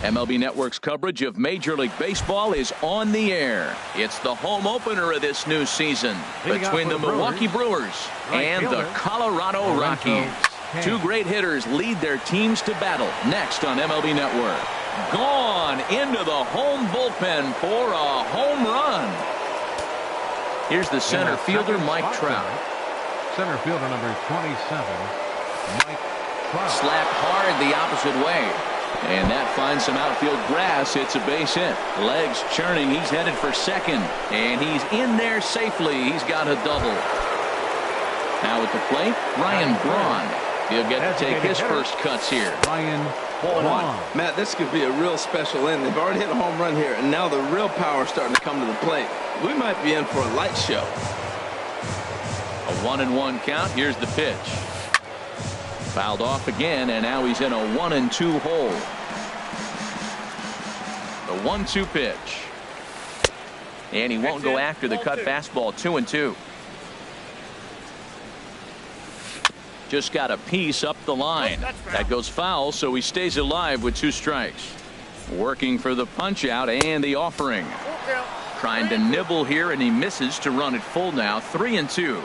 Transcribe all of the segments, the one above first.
MLB Network's coverage of Major League Baseball is on the air. It's the home opener of this new season between the Milwaukee Brewers and the Colorado Rockies. Two great hitters lead their teams to battle next on MLB Network. Gone into the home bullpen for a home run. Here's the center fielder, Mike Trout. Center fielder number 27, Mike Trout. Slapped hard the opposite way. And that finds some outfield grass. It's a base hit. Legs churning. He's headed for second. And he's in there safely. He's got a double. Now at the plate, Ryan Braun. He'll get to take his first cuts here. Ryan Braun. Matt, this could be a real special inning. They've already hit a home run here, and now the real power is starting to come to the plate. We might be in for a light show. A 1-1 count. Here's the pitch. Fouled off again, and now he's in a 1-2 hole. The 1-2 pitch. And he won't go after the cut fastball. 2-2. Just got a piece up the line. That goes foul, so he stays alive with 2 strikes. Working for the punch out and the offering. Trying to nibble here, and he misses to run it full now. 3-2.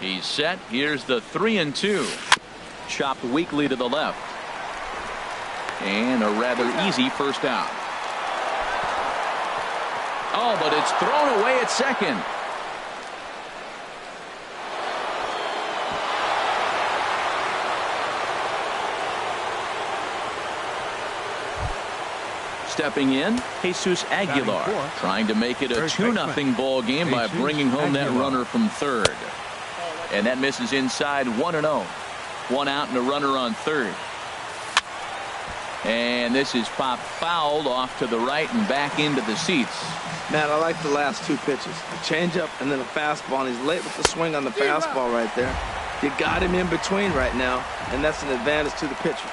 He's set. Here's the 3-2. Chopped weakly to the left. And a rather easy first out. Oh, but it's thrown away at second. Stepping in, Jesus Aguilar, trying to make it a 2-0 ball game by bringing home that runner from third. And that misses inside. 1-0. 1 out and a runner on third. And this is popped fouled off to the right and back into the seats. Matt, I like the last 2 pitches. A changeup and then a fastball, and he's late with the swing on the fastball right there. You got him in between right now, and that's an advantage to the pitcher.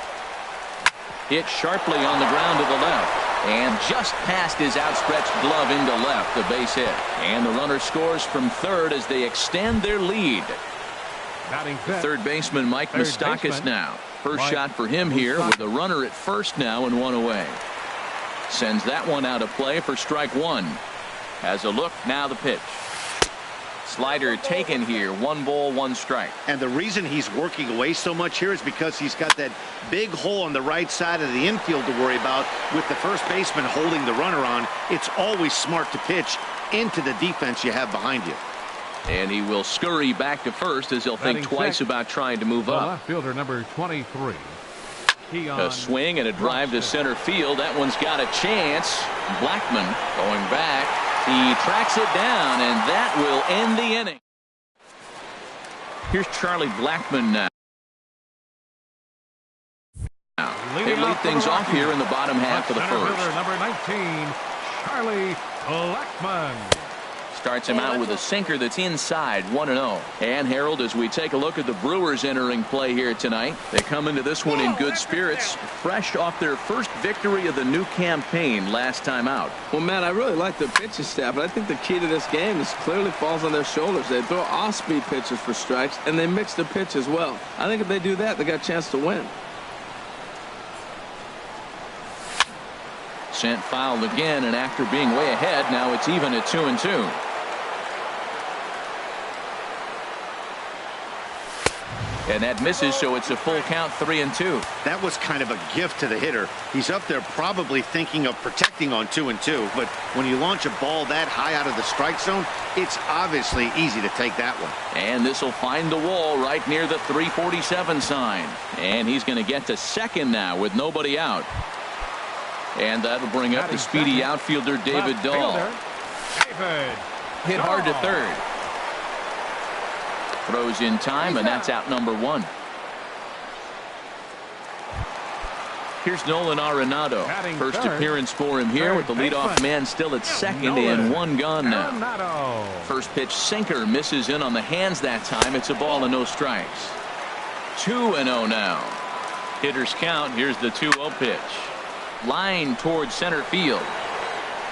Hit sharply on the ground to the left. And just past his outstretched glove into left, the base hit. And the runner scores from third as they extend their lead. Third baseman Mike Moustakas now. First shot for him here with a runner at first now and 1 away. Sends that one out of play for strike 1. Has a look, now the pitch. Slider taken here. 1 ball, 1 strike. And the reason he's working away so much here is because he's got that big hole on the right side of the infield to worry about with the first baseman holding the runner on. It's always smart to pitch into the defense you have behind you. And he will scurry back to first as he'll think twice about trying to move up. Left fielder number 23. A swing and a drive to center field. That one's got a chance. Blackmon going back. He tracks it down, and that will end the inning. Here's Charlie Blackmon now. They lead things off here in the bottom half of the first. Number 19, Charlie Blackmon. Starts him out with a sinker that's inside. 1-0. And Harold, as we take a look at the Brewers entering play here tonight, they come into this one in good spirits, fresh off their first victory of the new campaign last time out. Well, Matt, I really like the pitching staff, but I think the key to this game is clearly falls on their shoulders. They throw off-speed pitches for strikes, and they mix the pitch as well. I think if they do that, they got a chance to win. Sent fouled again, and after being way ahead, now it's even at 2-2. And that misses, so it's a full count. 3-2. That was kind of a gift to the hitter. He's up there probably thinking of protecting on 2-2, but when you launch a ball that high out of the strike zone, it's obviously easy to take that one. And this will find the wall right near the 347 sign. And he's going to get to second now with nobody out. And that'll bring up the speedy outfielder David Dahl. Hit hard to third. Throws in time, and that's out number 1. Here's Nolan Arenado. First appearance for him here with the leadoff man still at second and 1 gone now. First pitch sinker misses in on the hands that time. It's a ball and no strikes. 2-0 now. Hitters count. Here's the 2-0 pitch. Line towards center field.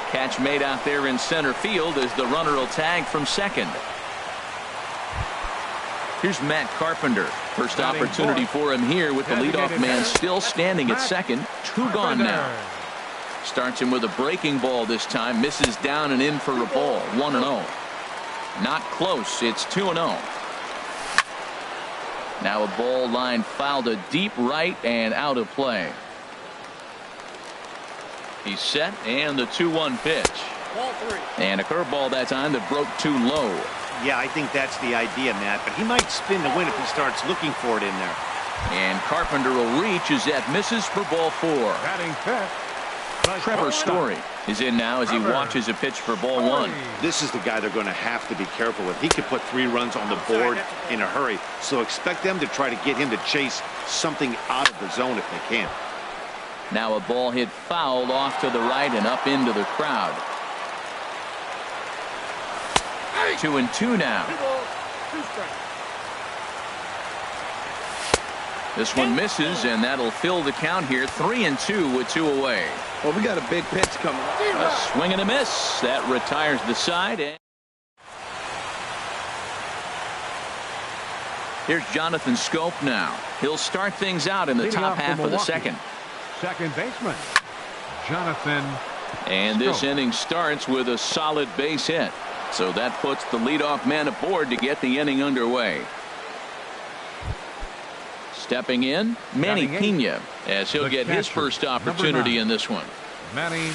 Catch made out there in center field as the runner will tag from second. Here's Matt Carpenter. First opportunity for him here with the leadoff man still standing at second. 2 gone now. Starts him with a breaking ball this time. Misses down and in for a ball. 1-0. Not close. It's 2-0. Now a ball line fouled to deep right and out of play. He's set and the 2-1 pitch. Ball 3. And a curveball that time that broke too low. Yeah, I think that's the idea, Matt, but he might spin to win if he starts looking for it in there. And Carpenter will reach as that misses for ball 4. Batting fifth. Trevor Story is in now as he watches a pitch for ball 1. This is the guy they're going to have to be careful with. He could put 3 runs on the board in a hurry, so expect them to try to get him to chase something out of the zone if they can. Now a ball hit fouled off to the right and up into the crowd. 2-2 now. 2 strikes. This one misses, and that'll fill the count here. 3-2 with 2 away. Well, we got a big pitch coming. A swing and a miss. That retires the side. And here's Jonathan Scope now. He'll start things out in the top half of the second. Second baseman, Jonathan. And this inning starts with a solid base hit. So that puts the leadoff man aboard to get the inning underway. Stepping in, Manny Pena, as he'll get his first opportunity in this one. Manny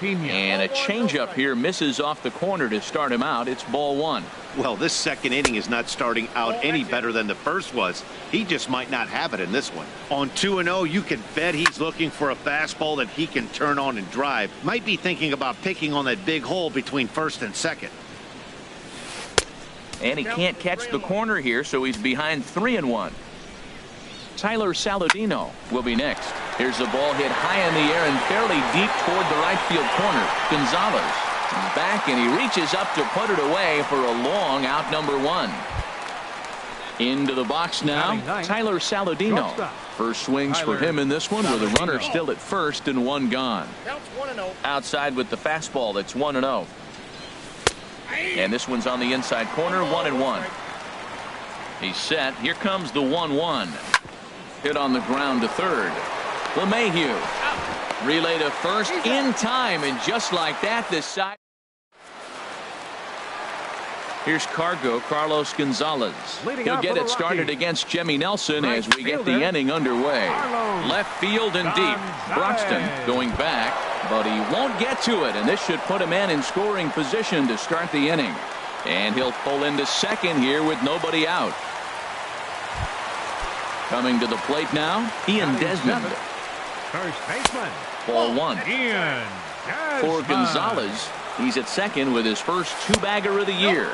Pena. And a changeup here misses off the corner to start him out. It's ball 1. Well, this second inning is not starting out any better than the first was. He just might not have it in this one. On 2-0, you can bet he's looking for a fastball that he can turn on and drive. Might be thinking about picking on that big hole between first and second. And he can't catch the corner here, so he's behind 3-1. Tyler Saladino will be next. Here's the ball hit high in the air and fairly deep toward the right field corner. Gonzalez back, and he reaches up to put it away for a long out, number 1. Into the box now, Tyler Saladino. First swings for him in this one with a runner still at first and 1 gone. Counts 1-0. Outside with the fastball. That's 1-0. And this one's on the inside corner, 1-1. He's set. Here comes the 1-1. Hit on the ground to third. LeMahieu. Relay to first in time, and just like that, this side. Here's Carlos Gonzalez. He'll get it started against Jimmy Nelson as we get the inning underway. Left field and deep. Broxton going back, but he won't get to it, and this should put a man in scoring position to start the inning. And he'll pull into second here with nobody out. Coming to the plate now, Ian Desmond. First baseman. Ball 1. Ian For Gonzalez, he's at second with his first 2-bagger of the year.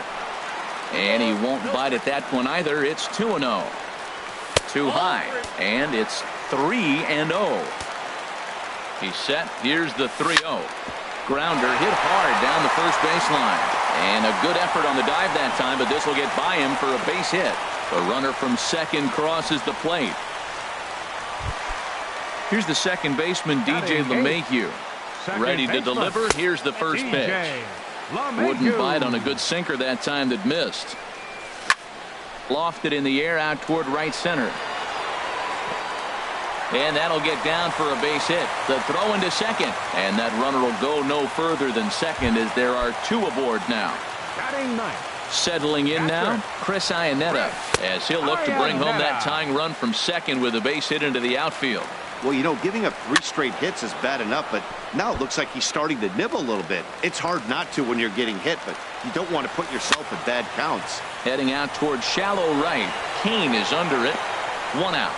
And he won't bite at that one either. It's 2-0. Too high. And it's 3-0. He's set. Here's the 3-0. Grounder hit hard down the first baseline. And a good effort on the dive that time, but this will get by him for a base hit. The runner from second crosses the plate. Here's the second baseman, DJ LeMahieu. Ready to deliver. Here's the first pitch. Wouldn't bite on a good sinker that time that missed. Lofted in the air out toward right center. And that'll get down for a base hit. The throw into second. And that runner will go no further than second as there are 2 aboard now. Batting ninth. Settling in now, Chris Iannetta, as he'll look to bring home that tying run from second with a base hit into the outfield. Well, you know, giving up 3 straight hits is bad enough, but now it looks like he's starting to nibble a little bit. It's hard not to when you're getting hit, but you don't want to put yourself in bad counts. Heading out toward shallow right. Kane is under it. 1 out.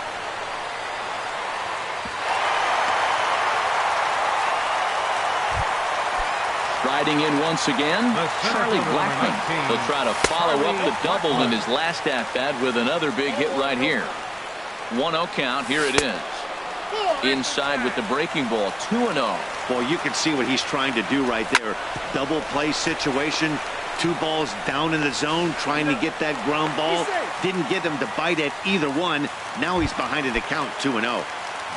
Striding in once again, Charlie Blackmon. He'll try to follow up the double in his last at-bat with another big hit right here. 1-0 count. Here it is. Inside with the breaking ball. 2-0. Well, you can see what he's trying to do right there. Double play situation. 2 balls down in the zone, trying to get that ground ball. Didn't get him to bite at either one. Now he's behind in the count, 2-0.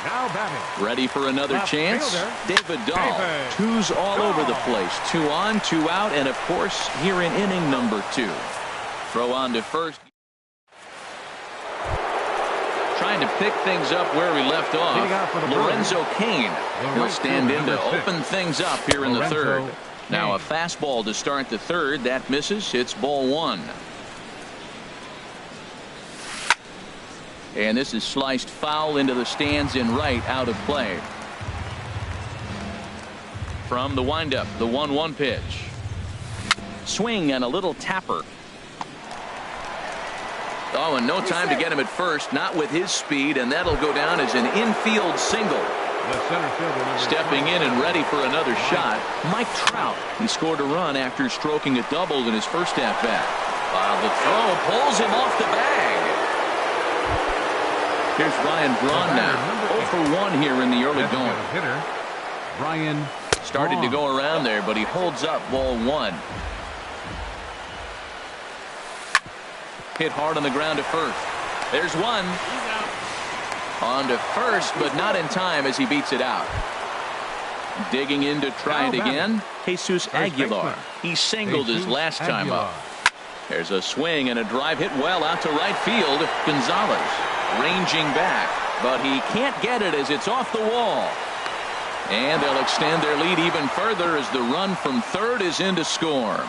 Now batting. Ready for another chance? David Dahl. 2s all over the place. 2 on, 2 out, and of course here in inning number 2. Throw on to first. trying to pick things up where we left off. Lorenzo Cain. He'll stand in to open things up here in the third. Now a fastball to start the third. That misses. It's ball one. And this is sliced foul into the stands in right, out of play. From the windup, the 1-1 pitch. Swing and a little tapper. Oh, and no time to get him at first, not with his speed, and that'll go down as an infield single. Stepping in and ready for another shot, Mike Trout. He scored a run after stroking a double in his first at-bat. The throw pulls him off the bag. Here's Ryan Braun now, 0 for 1 here in the early going. Ryan started to go around there, but he holds up ball one. Hit hard on the ground to first. There's one. On to first, but not in time as he beats it out. Digging in to try it again, Jesus Aguilar. He singled his last time up. There's a swing and a drive hit well out to right field. Gonzalez ranging back, but he can't get it as it's off the wall. And they'll extend their lead even further as the run from third is in to score.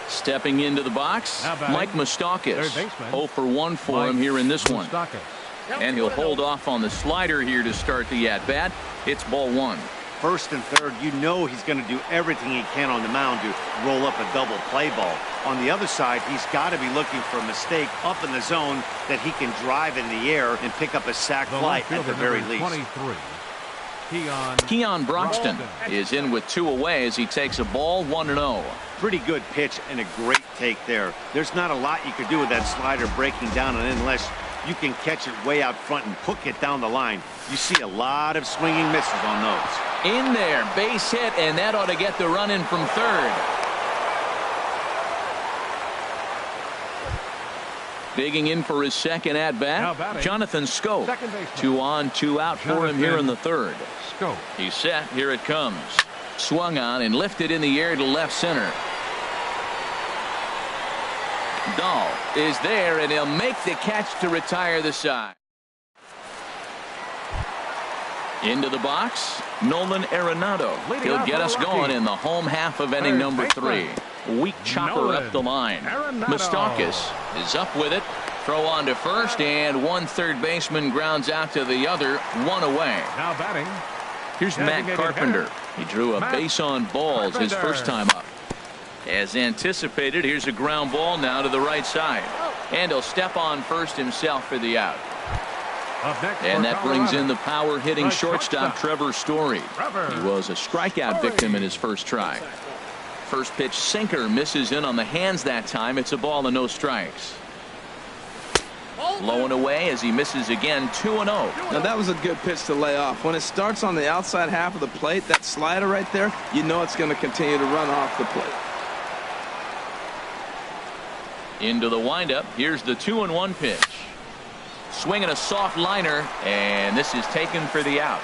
Stepping into the box, Mike Moustakas. 0 for 1 for him here in this one. And he'll hold off on the slider here to start the at-bat. It's ball one. First and third, you know he's going to do everything he can on the mound to roll up a double play ball. On the other side, he's got to be looking for a mistake up in the zone that he can drive in the air and pick up a sac fly at the very least. 23. Keon Broxton is in with 2 away as he takes a ball 1-0. Pretty good pitch and a great take there. There's not a lot you could do with that slider breaking down and unless you can catch it way out front and hook it down the line. You see a lot of swinging misses on those. In there, base hit, and that ought to get the run in from third. Digging in for his second at-bat, Jonathan Scope. 2 on, 2 out for him here in the third. He's set. Here it comes. Swung on and lifted in the air to left center. Dahl is there, and he'll make the catch to retire the side. Into the box, Nolan Arenado. He'll get us going in the home half of inning number 3. Weak chopper up the line. Moustakas is up with it. Throw on to first, and one third baseman grounds out to the other. 1 away. Now batting. Here's Matt Carpenter. He drew a base on balls his first time up. As anticipated, here's a ground ball now to the right side. And he'll step on first himself for the out. And that brings in the power-hitting shortstop Trevor Story. He was a strikeout victim in his first try. First pitch sinker misses in on the hands that time. It's a ball and no strikes. Low and away as he misses again. 2-0. Now that was a good pitch to lay off. When it starts on the outside half of the plate, that slider right there, you know it's going to continue to run off the plate. Into the windup. Here's the 2-1 pitch. Swinging a soft liner, and this is taken for the out.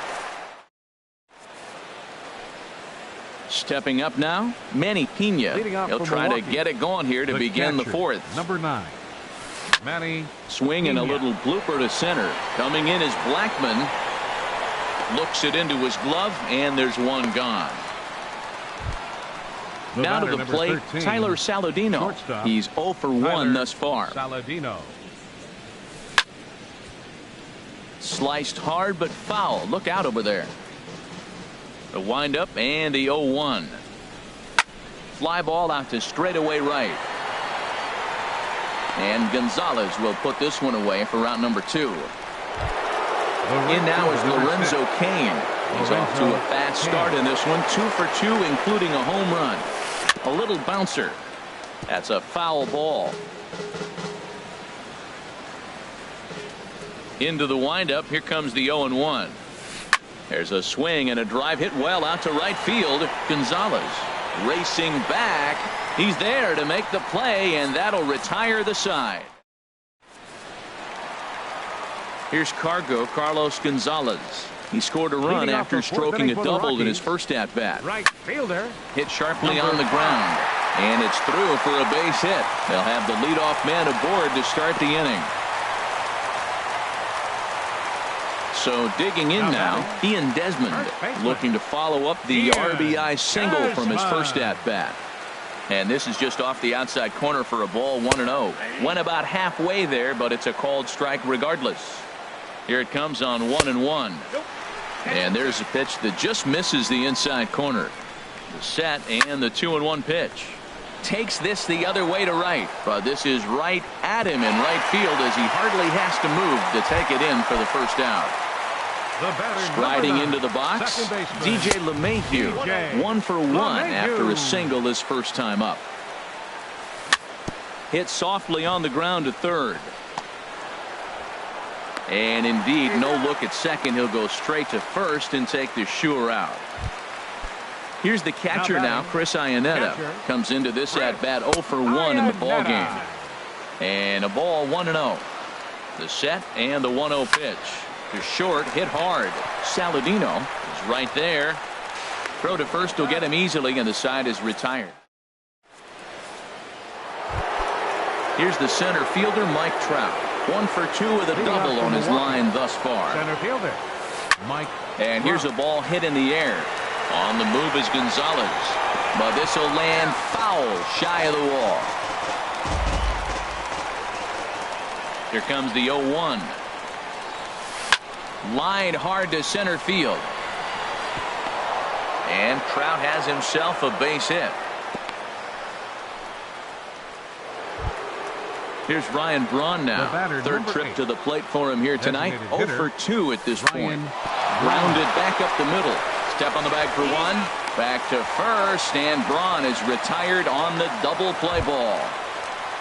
Stepping up now, Manny Pena. He'll try to get it going here to begin the fourth. Number 9. Manny. Swinging a little blooper to center. Coming in is Blackman. Looks it into his glove, and there's one gone. Now to the plate, 13, Tyler Saladino. Shortstop. He's 0 for 1 thus far. Saladino. Sliced hard but foul. Look out over there. The windup and the 0-1. Fly ball out to straightaway right. And Gonzalez will put this one away for round number 2. In now is Lorenzo Cain. He's off to a fast start in this one. 2 for 2, including a home run. A little bouncer. That's a foul ball. Into the windup. Here comes the 0-1. There's a swing and a drive hit well out to right field. Gonzalez racing back. He's there to make the play, and that'll retire the side. Here's Carlos Gonzalez. He scored a run after stroking a double in his first at-bat. Right fielder. Hit sharply on the ground, and it's through for a base hit. They'll have the leadoff man aboard to start the inning. So digging in now, Ian Desmond looking to follow up the RBI single from his first at-bat. And this is just off the outside corner for a ball, 1-0. Went about halfway there, but it's a called strike regardless. Here it comes on 1-1. And there's a pitch that just misses the inside corner. The set and the 2-1 pitch. Takes this the other way to right, but this is right at him in right field as he hardly has to move to take it in for the first out. Striding into the box, DJ LeMahieu, 1 for 1 after a single his first time up. Hit softly on the ground to third. And indeed, no look at second. He'll go straight to first and take the sure out. Here's the catcher now, Chris Iannetta. Comes into this at-bat 0 for 1 in the ball game. And a ball, 1-0. The set and the 1-0 pitch. To short, hit hard. Saladino is right there. Throw to first will get him easily, and the side is retired. Here's the center fielder, Mike Trout. 1 for 2 with a double on his line thus far. Center fielder, Mike. And here's a ball hit in the air. On the move is Gonzalez. But this will land foul shy of the wall. Here comes the 0-1. Line hard to center field. And Trout has himself a base hit. Here's Ryan Braun now. Third trip to the plate for him here tonight. 0 for 2 at this point. Grounded back up the middle. Step on the bag for 1. Back to first, and Braun is retired on the double play ball.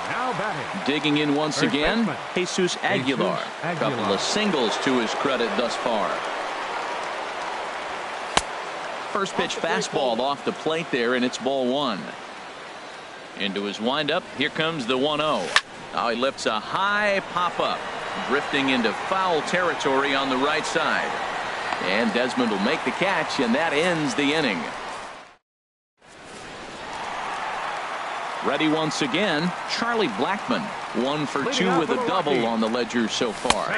Now batting. Digging in once again, Jesus Aguilar. A couple of singles to his credit thus far. First pitch fastball off the plate there, and it's ball 1. Into his windup, here comes the 1-0. Now he lifts a high pop-up, drifting into foul territory on the right side. And Desmond will make the catch, and that ends the inning. Ready once again, Charlie Blackmon. 1 for 2 with a double on the ledger so far.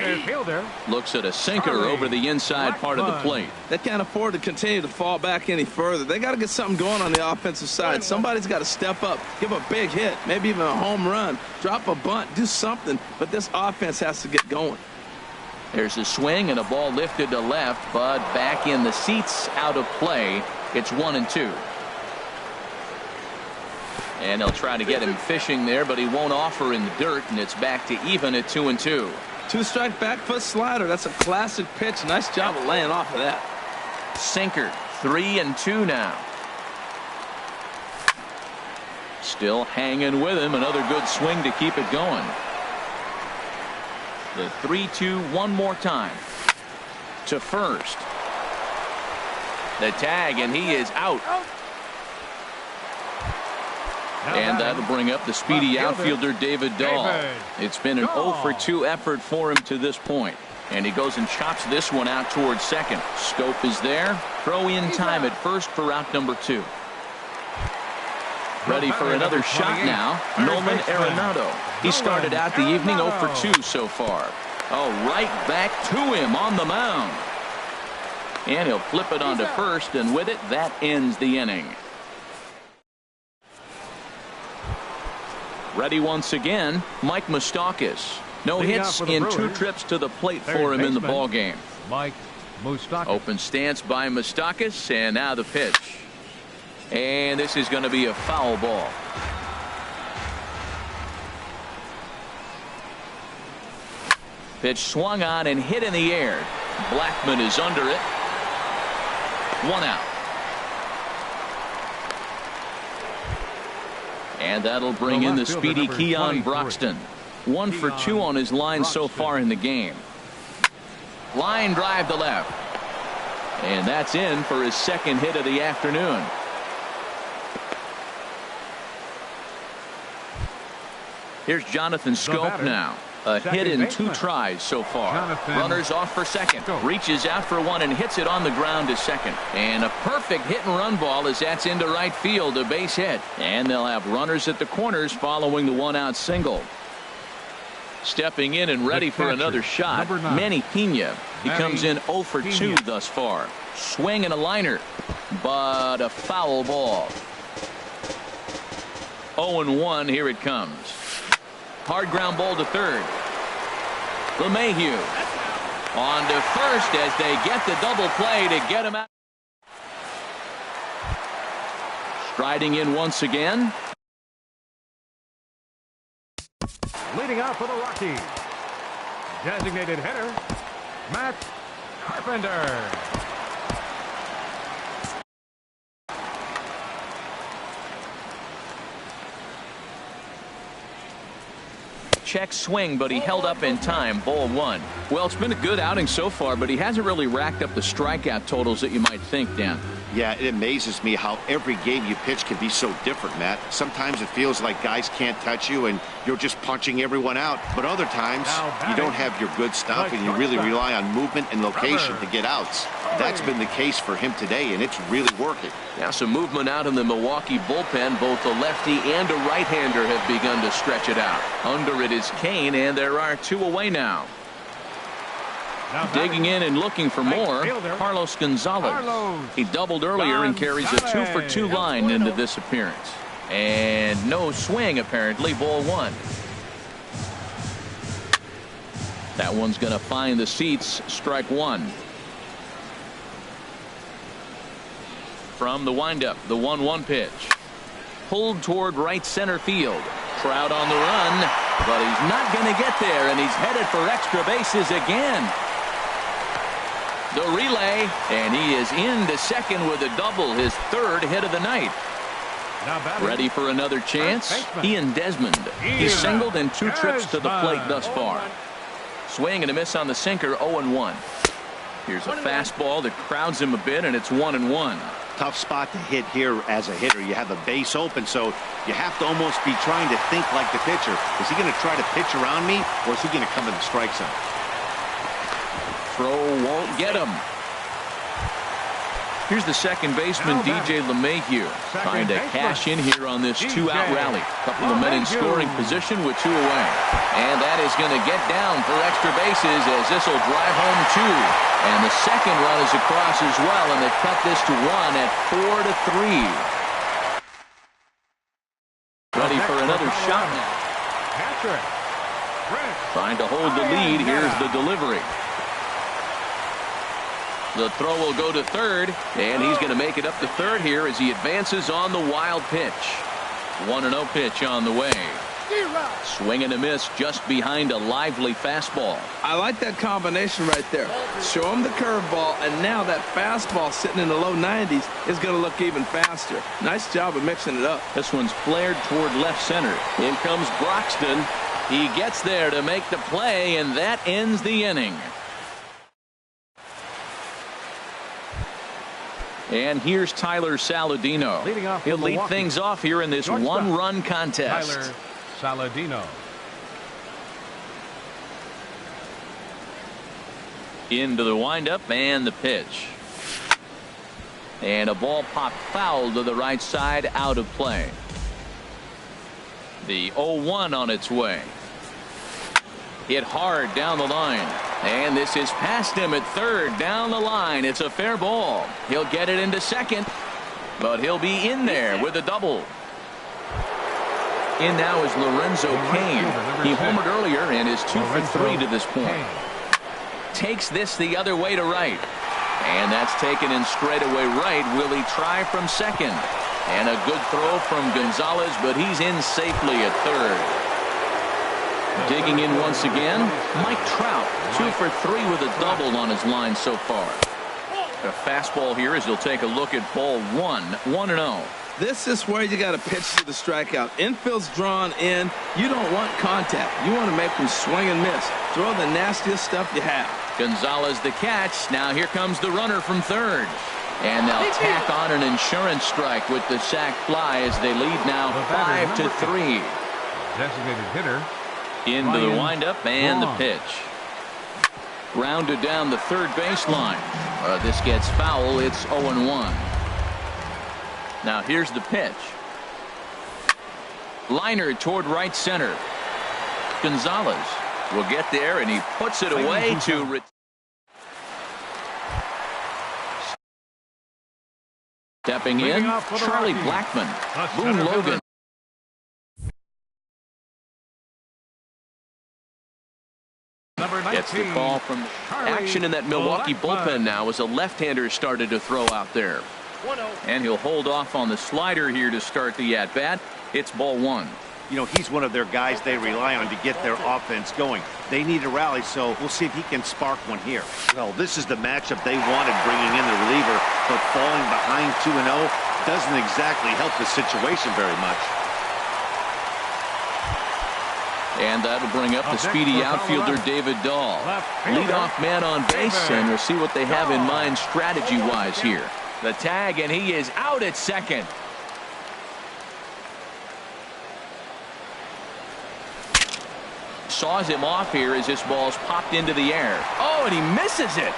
Looks at a sinker over the inside part of the plate. They can't afford to continue to fall back any further. They got to get something going on the offensive side. Somebody's got to step up, give a big hit, maybe even a home run, drop a bunt, do something. But this offense has to get going. There's a swing and a ball lifted to left, but back in the seats, out of play. It's 1-2. And they'll try to get him fishing there, but he won't offer in the dirt, and it's back to even at 2-2. 2-strike back foot slider. That's a classic pitch. Nice job of laying off of that. Sinker, 3-2 now. Still hanging with him. Another good swing to keep it going. The 3-2 one more time. To first. The tag, and he is out. And that'll bring up the speedy outfielder David Dahl. It's been an 0 for 2 effort for him to this point. And he goes and chops this one out towards second. Scope is there. Throw in time at first for out number 2. Ready for another shot now. Nolan Arenado. He started out the evening 0 for 2 so far. Oh, right back to him on the mound. And he'll flip it onto first, and with it, that ends the inning. Ready once again, Mike Moustakas. No hits in 2 trips to the plate for him in the ball game. Mike Moustakas. Open stance by Moustakas, and now the pitch. And this is going to be a foul ball. Pitch swung on and hit in the air. Blackmon is under it. 1 out. And that'll bring in the speedy Keon Broxton. 1 for 2 on his line so far in the game. Line drive to left. And that's in for his second hit of the afternoon. Here's Jonathan Scope now. A hit in 2 tries so far. Runners off for second. Reaches out for 1 and hits it on the ground to second. And a perfect hit and run ball as that's into right field, a base hit. And they'll have runners at the corners following the 1-out single. Stepping in and ready for another shot, Manny Pena. He comes in 0 for 2 thus far. Swing and a liner, but a foul ball. 0-1, here it comes. Hard ground ball to third. LeMahieu on to first as they get the double play to get him out. Striding in once again. Leading out for the Rockies, designated hitter, Matt Carpenter. Check swing, but he held up in time. Ball 1. Well, it's been a good outing so far, but he hasn't really racked up the strikeout totals that you might think, Dan. Yeah, it amazes me how every game you pitch can be so different, Matt. Sometimes it feels like guys can't touch you and you're just punching everyone out. But other times you don't have your good stuff and you really rely on movement and location to get outs. That's been the case for him today, and it's really working. Now some movement out in the Milwaukee bullpen. Both a lefty and a right-hander have begun to stretch it out. Under it is Kane, and there are 2 away now. Digging in and looking for more, Carlos Gonzalez. He doubled earlier and carries a 2 for 2 line into this appearance. And no swing, apparently. Ball 1. That one's going to find the seats. Strike 1. From the windup, the 1-1 pitch. Pulled toward right center field. Trout on the run, but he's not going to get there, and he's headed for extra bases again. The relay, and he is into second with a double, his 3rd hit of the night. Ready for another chance? Ian Desmond. He's singled in 2 trips to the plate thus far. Swing and a miss on the sinker. 0-1. Here's a fastball that crowds him a bit, and it's 1-1. Tough spot to hit here as a hitter. You have the base open, so you have to almost be trying to think like the pitcher. Is he going to try to pitch around me, or is he going to come in the strike zone? Throw won't get him. Here's the second baseman, DJ LeMahieu, trying to cash in here on this 2-out rally. Couple of men in scoring position with 2 away. And that is going to get down for extra bases as this will drive home 2. And the second run is across as well, and they cut this to 1 at 4-3. Ready for another shot now. Trying to hold the lead. Here's the delivery. The throw will go to third, and he's going to make it up to third here as he advances on the wild pitch. 1-0 pitch on the way. Swing and a miss just behind a lively fastball. I like that combination right there. Show him the curveball, and now that fastball sitting in the low 90s is going to look even faster. Nice job of mixing it up. This one's flared toward left center. In comes Broxton. He gets there to make the play, and that ends the inning. And here's Tyler Saladino. He'll lead things off here in this 1-run contest. Tyler Saladino. Into the windup and the pitch. And a ball popped foul to the right side, out of play. The 0-1 on its way. Hit hard down the line. And this is past him at third, down the line. It's a fair ball. He'll get it into second, but he'll be in there with a double. In now is Lorenzo Cain. He homered earlier and is 2 for 3 to this point. Takes this the other way to right. And that's taken in straightaway right. Will he try from second? And a good throw from Gonzalez, but he's in safely at third. Digging in once again, Mike Trout, 2 for 3 with a double on his line so far. A fastball here as he'll take a look at ball 1, 1-0. This is where you got to pitch to the strikeout. Infield's drawn in. You don't want contact. You want to make them swing and miss. Throw the nastiest stuff you have. Gonzalez the catch. Now here comes the runner from third. And they'll tack on an insurance strike with the sac fly as they lead now 5-3. Designated hitter. Into the windup and the pitch. Grounded down the third baseline. This gets foul. It's 0-1. Now here's the pitch. Liner toward right center. Gonzalez will get there, and he puts it away to Stepping in, Charlie Blackmon. Boone Logan. Gets the call from action in that Milwaukee bullpen now as a left-hander started to throw out there. And he'll hold off on the slider here to start the at-bat. It's ball one. You know, he's one of their guys they rely on to get their offense going. They need a rally, so we'll see if he can spark one here. Well, this is the matchup they wanted, bringing in the reliever, but falling behind 2-0 doesn't exactly help the situation very much. And that'll bring up the speedy outfielder David Dahl. Leadoff man on base, and we'll see what they have in mind strategy-wise here. The tag, and he is out at second. Saws him off here as this ball's popped into the air. Oh, and he misses it.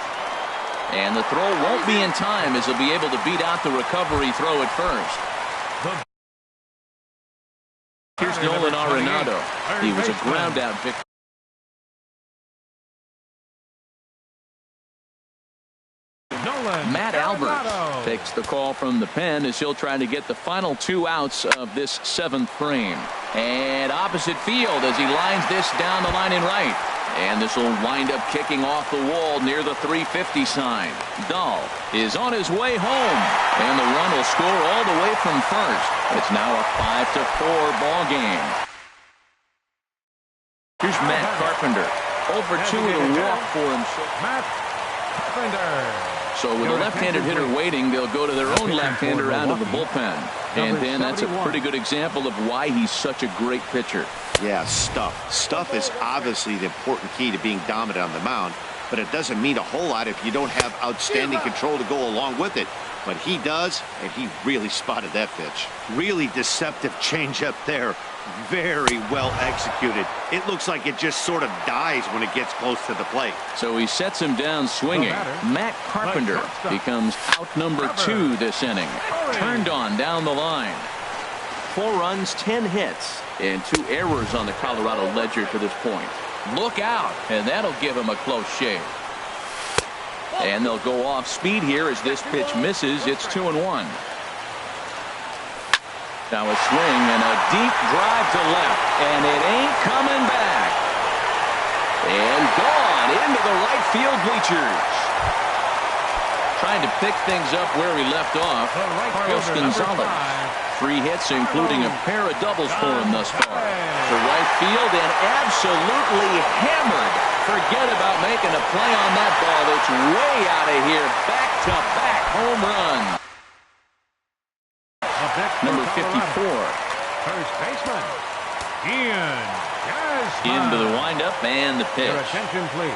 And the throw won't be in time as he'll be able to beat out the recovery throw at first. Here's Nolan Arenado. He was a ground out victim. Matt Albert takes the call from the pen as he'll try to get the final 2 outs of this 7th frame. And opposite field as he lines this down the line in right. And this will wind up kicking off the wall near the 350 sign. Dahl is on his way home. And the run will score all the way from first. It's now a 5-4 ball game. Here's Matt Carpenter. Over 2 and a walk for him. Matt Carpenter. So with a left-handed hitter waiting, they'll go to their own left-hander out of the bullpen. And then that's a pretty good example of why he's such a great pitcher. Yeah, stuff. Stuff is obviously the important key to being dominant on the mound, but it doesn't mean a whole lot if you don't have outstanding control to go along with it. But he does, and he really spotted that pitch. Really deceptive changeup there. Very well executed. It looks like it just sort of dies when it gets close to the plate. So he sets him down swinging. Matt Carpenter becomes out number 2 this inning. Turned on down the line. 4 runs, 10 hits, and 2 errors on the Colorado ledger to this point. Look out, and that'll give him a close shave. And they'll go off speed here as this pitch misses. It's 2-1. Now a swing and a deep drive to left, and it ain't coming back. And gone into the right field bleachers. Trying to pick things up where he left off. Carlos Gonzalez. 3 hits, including a pair of doubles for him thus far. To right field and absolutely hammered. Forget about making a play on that ball. It's way out of here. Back-to-back home run. Number 54. First baseman, Ian Desmond. Into the windup and the pitch. Your attention, please.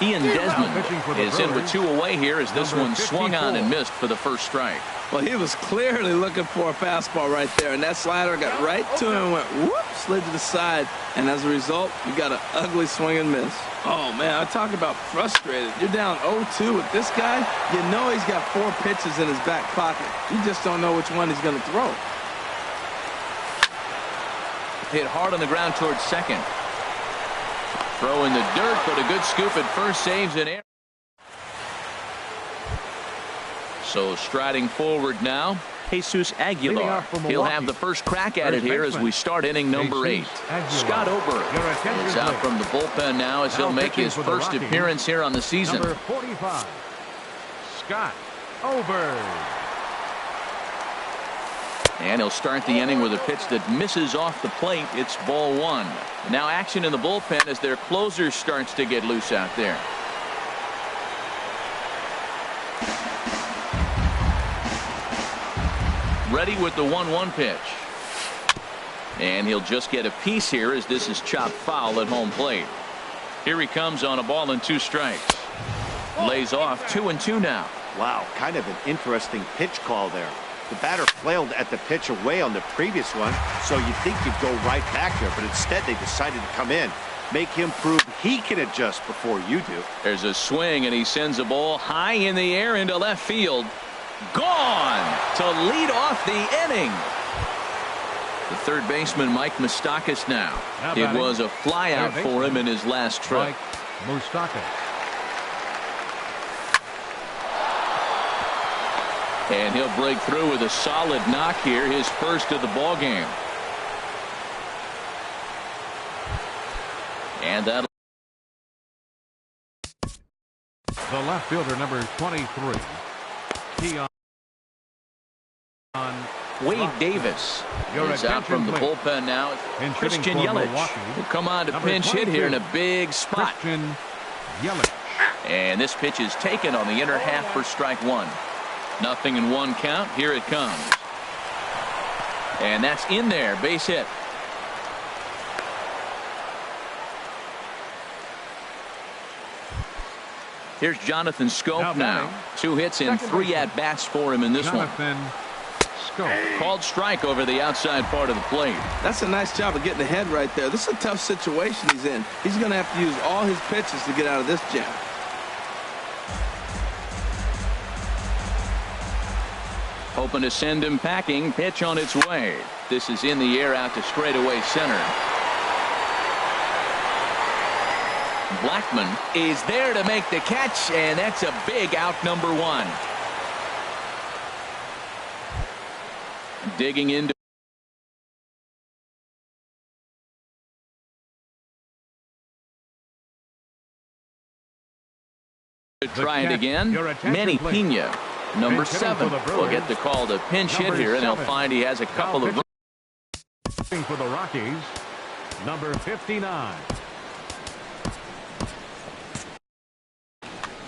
Ian Desmond is in with 2 away here as this one swung on and missed for the first strike. Well, he was clearly looking for a fastball right there, and that slider got right to him and went whoop, slid to the side, and as a result, you got an ugly swing and miss. Oh, man, I talk about frustrated. You're down 0-2 with this guy. You know he's got 4 pitches in his back pocket. You just don't know which one he's going to throw. Hit hard on the ground towards second. Throw in the dirt, but a good scoop at first, saves an error. So striding forward now, Jesus Aguilar. He'll have the first crack at it here as we start inning number 8. Scott Oberg is out from the bullpen now as he'll make his first appearance here on the season. Number 45, Scott Oberg. And he'll start the inning with a pitch that misses off the plate. It's ball 1. Now action in the bullpen as their closer starts to get loose out there. Ready with the 1-1 pitch. And he'll just get a piece here as this is chopped foul at home plate. Here he comes on a ball and 2 strikes. Lays off 2-2 now. Wow, kind of an interesting pitch call there. The batter flailed at the pitch away on the previous one, so you'd think you'd go right back there, but instead they decided to come in, make him prove he can adjust before you do. There's a swing, and he sends a ball high in the air into left field. Gone to lead off the inning. The third baseman, Mike Moustakas now. It was a flyout for him in his last trip. Mike Moustakas. And he'll break through with a solid knock here, his first of the ball game. And that. The left fielder, number 23. Wade Davis is out from the bullpen now. Christian Yelich will come on to pinch hit here in a big spot. And this pitch is taken on the inner half for strike one. 0-1 count. Here it comes. And that's in there. Base hit. Here's Jonathan Scope now. 2 hits and 3 at-bats for him in this one. Called strike over the outside part of the plate. That's a nice job of getting ahead right there. This is a tough situation he's in. He's going to have to use all his pitches to get out of this jam. Hoping to send him packing. Pitch on its way. This is in the air out to straightaway center. Blackman is there to make the catch, and that's a big out, number 1. Digging into try it again. Manny Pena, number 7, will get the call to pinch hit here, and he'll find he has a couple of. For the Rockies, number 59.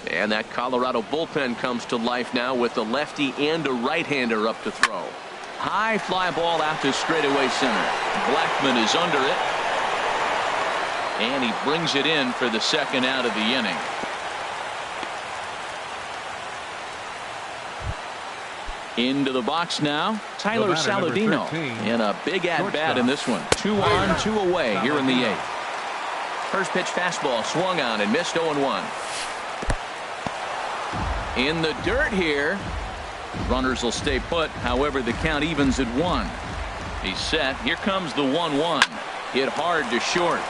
And that Colorado bullpen comes to life now with a lefty and a right-hander up to throw. High fly ball out to straightaway center. Blackman is under it. And he brings it in for the second out of the inning. Into the box now, Tyler Saladino. And a big at-bat in this one. 2 on, 2 away here in the 8th. First pitch fastball swung on and missed 0-1. In the dirt here. Runners will stay put. However, the count evens at 1. He's set. Here comes the 1-1. Hit hard to short.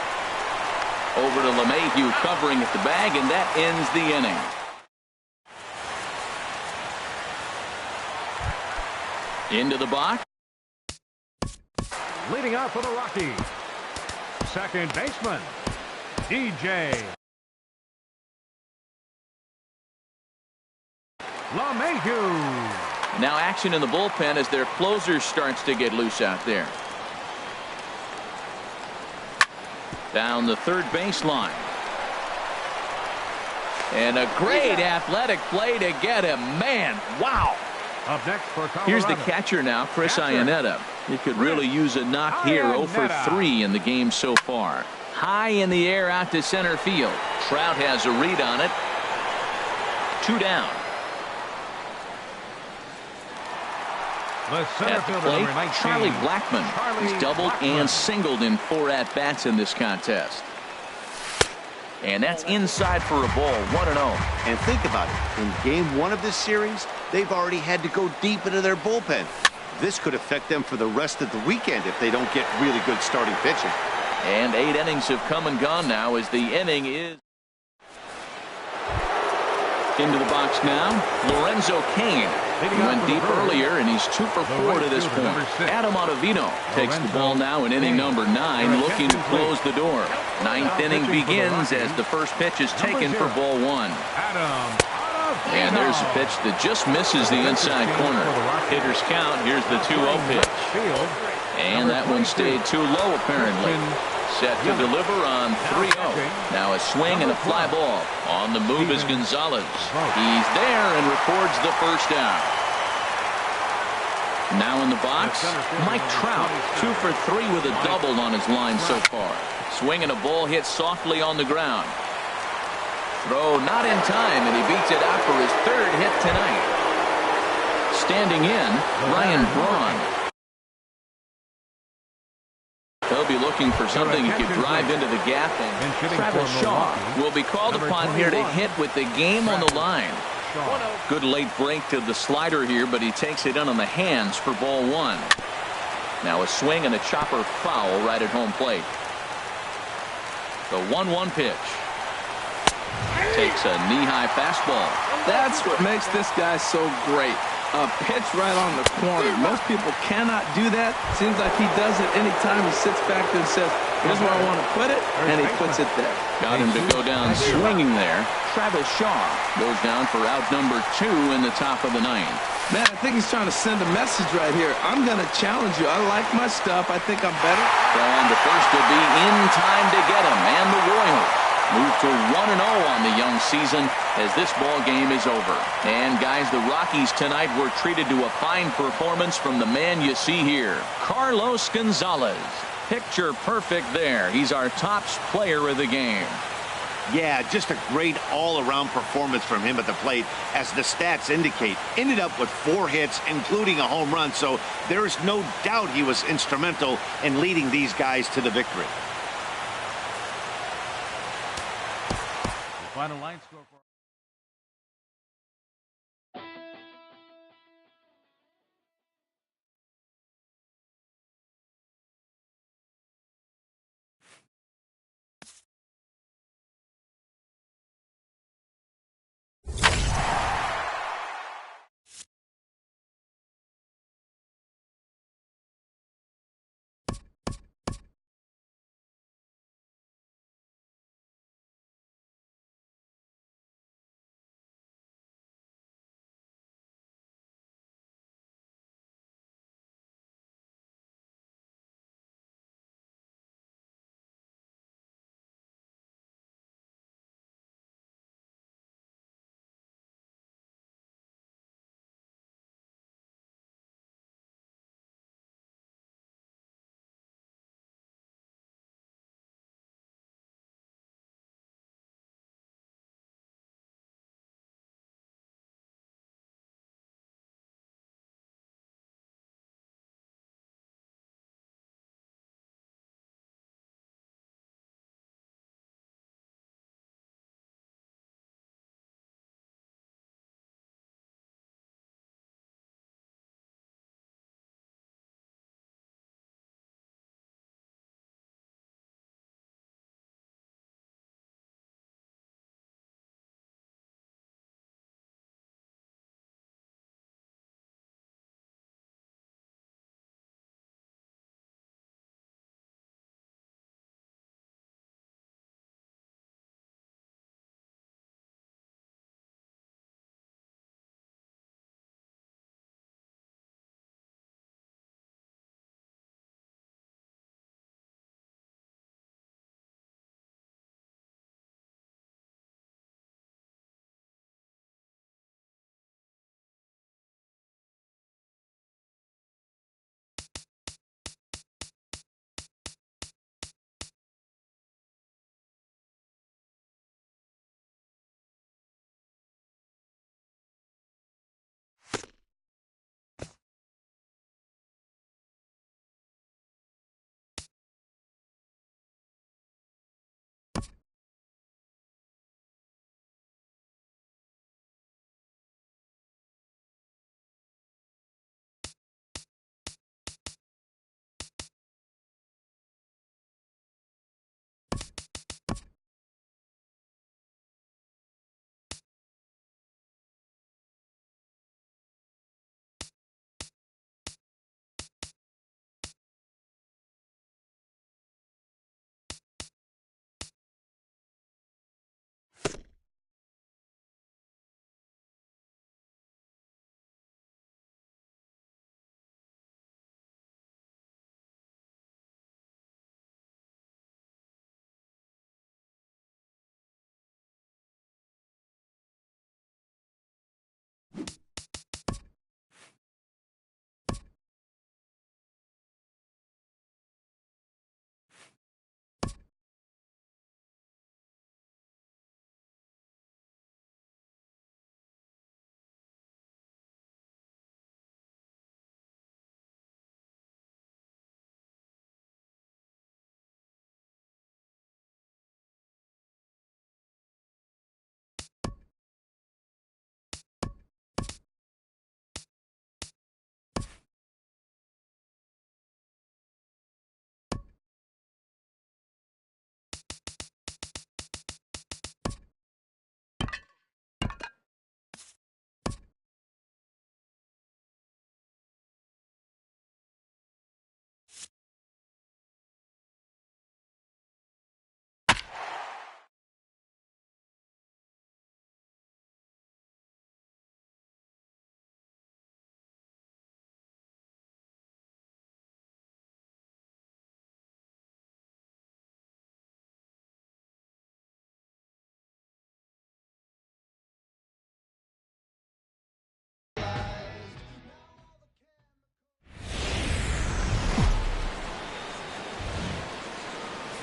Over to LeMahieu covering at the bag, and that ends the inning. Into the box. Leading out for the Rockies, second baseman, DJ LeMahieu. Now action in the bullpen as their closer starts to get loose out there. Down the third baseline. And a great athletic play to get him. Man, wow. Up next for Colorado. Here's the catcher now, Chris Iannetta. He could really use a knock here. 0 for 3 in the game so far. High in the air out to center field. Trout has a read on it. 2 down. At the plate, Charlie Blackmon. He's doubled and singled in 4 at-bats in this contest. And that's inside for a ball, 1-0. And think about it. In game 1 of this series, they've already had to go deep into their bullpen. This could affect them for the rest of the weekend if they don't get really good starting pitching. And 8 innings have come and gone now as the inning is. Into the box now, Lorenzo Cain. He went deep earlier, and he's 2 for 4 to this point. Adam Ottavino takes the ball now in inning number 9, looking to close the door. 9th inning begins as the first pitch is taken for ball 1. And there's a pitch that just misses the inside corner. Hitter's count. Here's the 2-0 pitch. And that one stayed too low, apparently. Set to deliver on 3-0. Now a swing and a fly ball. On the move is Gonzalez. He's there and records the first out. Now in the box, Mike Trout. 2 for 3 with a double on his line so far. Swing and a ball hit softly on the ground. Throw not in time, and he beats it out for his 3rd hit tonight. Standing in, Ryan Braun. He'll be looking for something he could drive into the gap, and Travis Shaw will be called upon here to hit with the game on the line. Good late break to the slider here, but he takes it in on the hands for ball 1. Now a swing and a chopper foul right at home plate. The 1-1 pitch. Takes a knee-high fastball. That's what makes this guy so great. A pitch right on the corner. Most people cannot do that. Seems like he does it anytime he sits back there and says, here's where I want to put it, and he puts it there. Got him to go down swinging there. Travis Shaw goes down for out number 2 in the top of the 9th. Man, I think he's trying to send a message right here. I'm going to challenge you. I like my stuff. I think I'm better. And the first to be in time to get him. And the Royals move to 1-0 on the young season as this ball game is over. And guys, the Rockies tonight were treated to a fine performance from the man you see here, Carlos Gonzalez. Picture perfect there. He's our top player of the game. Yeah, just a great all-around performance from him at the plate, as the stats indicate. Ended up with 4 hits, including a home run, so there is no doubt he was instrumental in leading these guys to the victory. The final line score for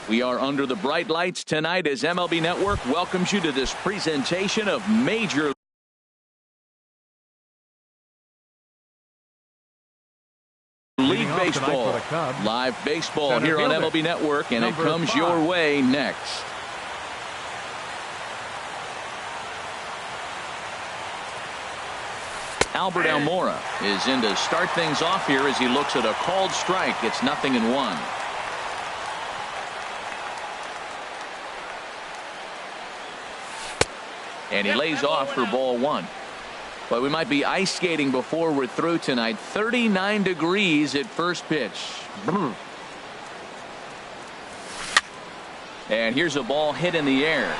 We are under the bright lights tonight as MLB Network welcomes you to this presentation of Major League Baseball. Live baseball here on MLB Network, and it comes your way next. Albert Almora is in to start things off here as he looks at a called strike. It's 0-1. And he lays off for ball 1. But we might be ice skating before we're through tonight. 39 degrees at first pitch. And here's a ball hit in the air.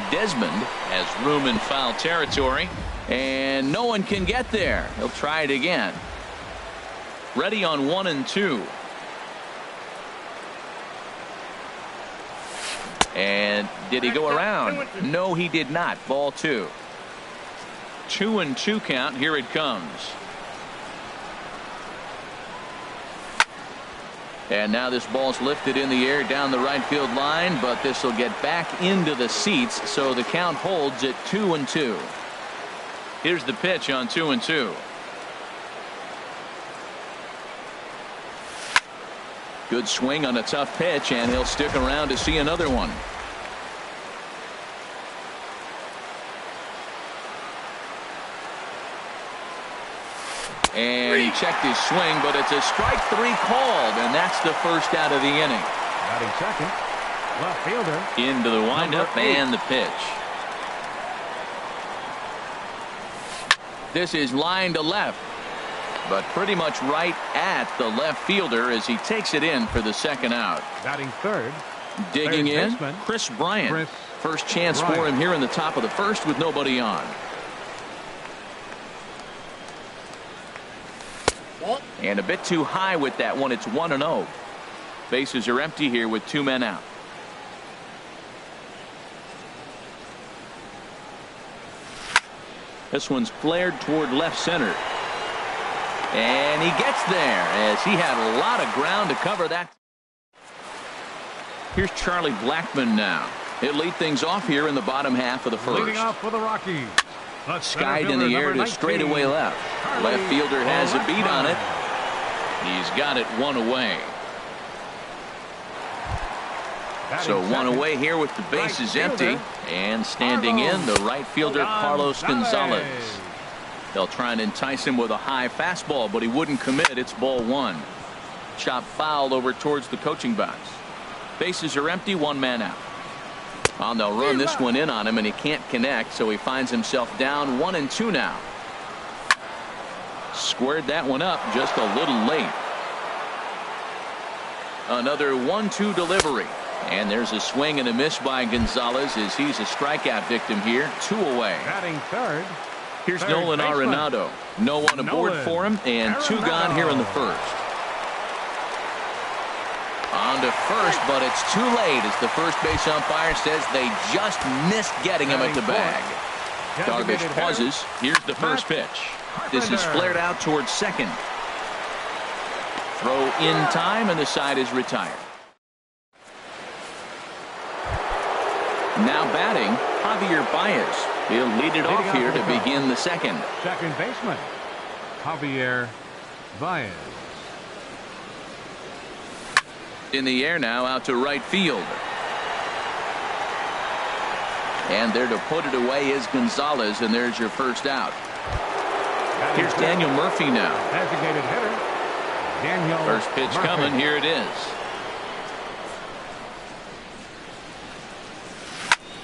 Desmond has room in foul territory, and no one can get there. He'll try it again. Ready on 1 and 2. And did he go around? No, he did not. Ball 2. 2-2 count. Here it comes. And now this ball's lifted in the air down the right field line, but this will get back into the seats, so the count holds at 2-2. Here's the pitch on 2-2. Good swing on a tough pitch, and he'll stick around to see another one. And he checked his swing, but it's a strike 3 called, and that's the first out of the inning. Batting second, left fielder. Into the windup and the pitch. This is line to left, but pretty much right at the left fielder as he takes it in for the second out. Batting third. Digging in, baseman, Chris Bryant. First chance Bryant for him here in the top of the first with nobody on. And a bit too high with that one. It's 1-0. Bases are empty here with 2 men out. This one's flared toward left center. And he gets there as he had a lot of ground to cover that. Here's Charlie Blackmon now. He'll lead things off here in the bottom half of the first. Leading off for the Rockies. Skied in the air to straightaway left. Left fielder has a beat on it. He's got it 1 away. So 1 away here with the bases empty. And standing in, the right fielder Carlos Gonzalez. They'll try and entice him with a high fastball, but he wouldn't commit. It's ball 1. Chop foul over towards the coaching box. Bases are empty, 1 man out. Well, they'll run this one in on him, and he can't connect, so he finds himself down 1 and 2 now. Squared that one up just a little late. Another 1-2 delivery. And there's a swing and a miss by Gonzalez as he's a strikeout victim here. 2 away. Batting third. Here's Nolan Arenado. No one aboard for him, and 2 gone here in the first. On to first, but it's too late as the first base umpire says they just missed getting him at the bag. Darvish pauses. Here's the first pitch. This is flared out towards second. Throw in time, and the side is retired. Now batting, Javier Baez. He'll lead it off here to begin the second. Second baseman, Javier Baez. In the air now out to right field. And there to put it away is Gonzalez, and there's your first out. Here's Daniel Murphy now. Designated hitter, Daniel First pitch Murphy. coming. Here it is.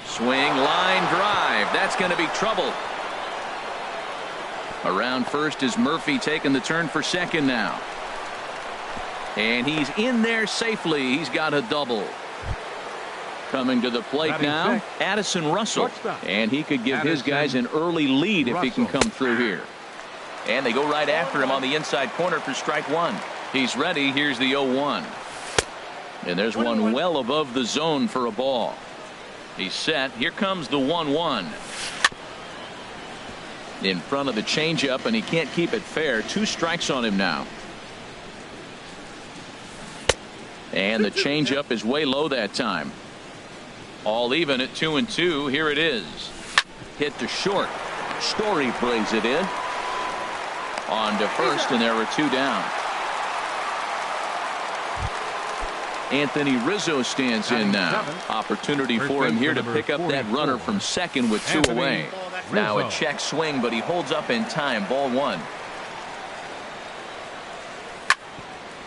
Swing, line drive. That's going to be trouble. Around first is Murphy taking the turn for second now. And he's in there safely. He's got a double. Coming to the plate now, Addison Russell. And he could give his guys an early lead if he can come through here. And they go right after him on the inside corner for strike 1. He's ready. Here's the 0-1. And there's one well above the zone for a ball. He's set. Here comes the 1-1. In front of the changeup, and he can't keep it fair. 2 strikes on him now. And the changeup is way low that time. All even at 2-2. Here it is. Hit to short. Story plays it in. On to first, and there are 2 down. Anthony Rizzo stands in now. Opportunity for him here to pick up that runner from second with 2 away. Now a check swing, but he holds up in time. Ball 1.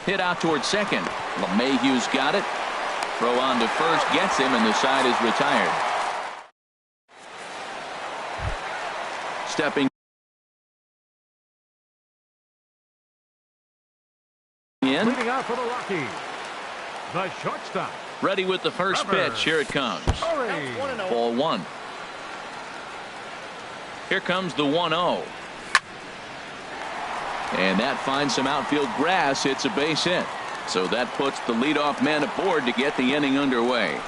Hit out towards second. LeMahieu's got it. Throw on to first, gets him, and the side is retired. Stepping in. Leading out for the Rockies, the shortstop. Ready with the first pitch. Here it comes. Ball 1. Here comes the 1-0. And that finds some outfield grass. It's a base hit. So that puts the leadoff man aboard to get the inning underway.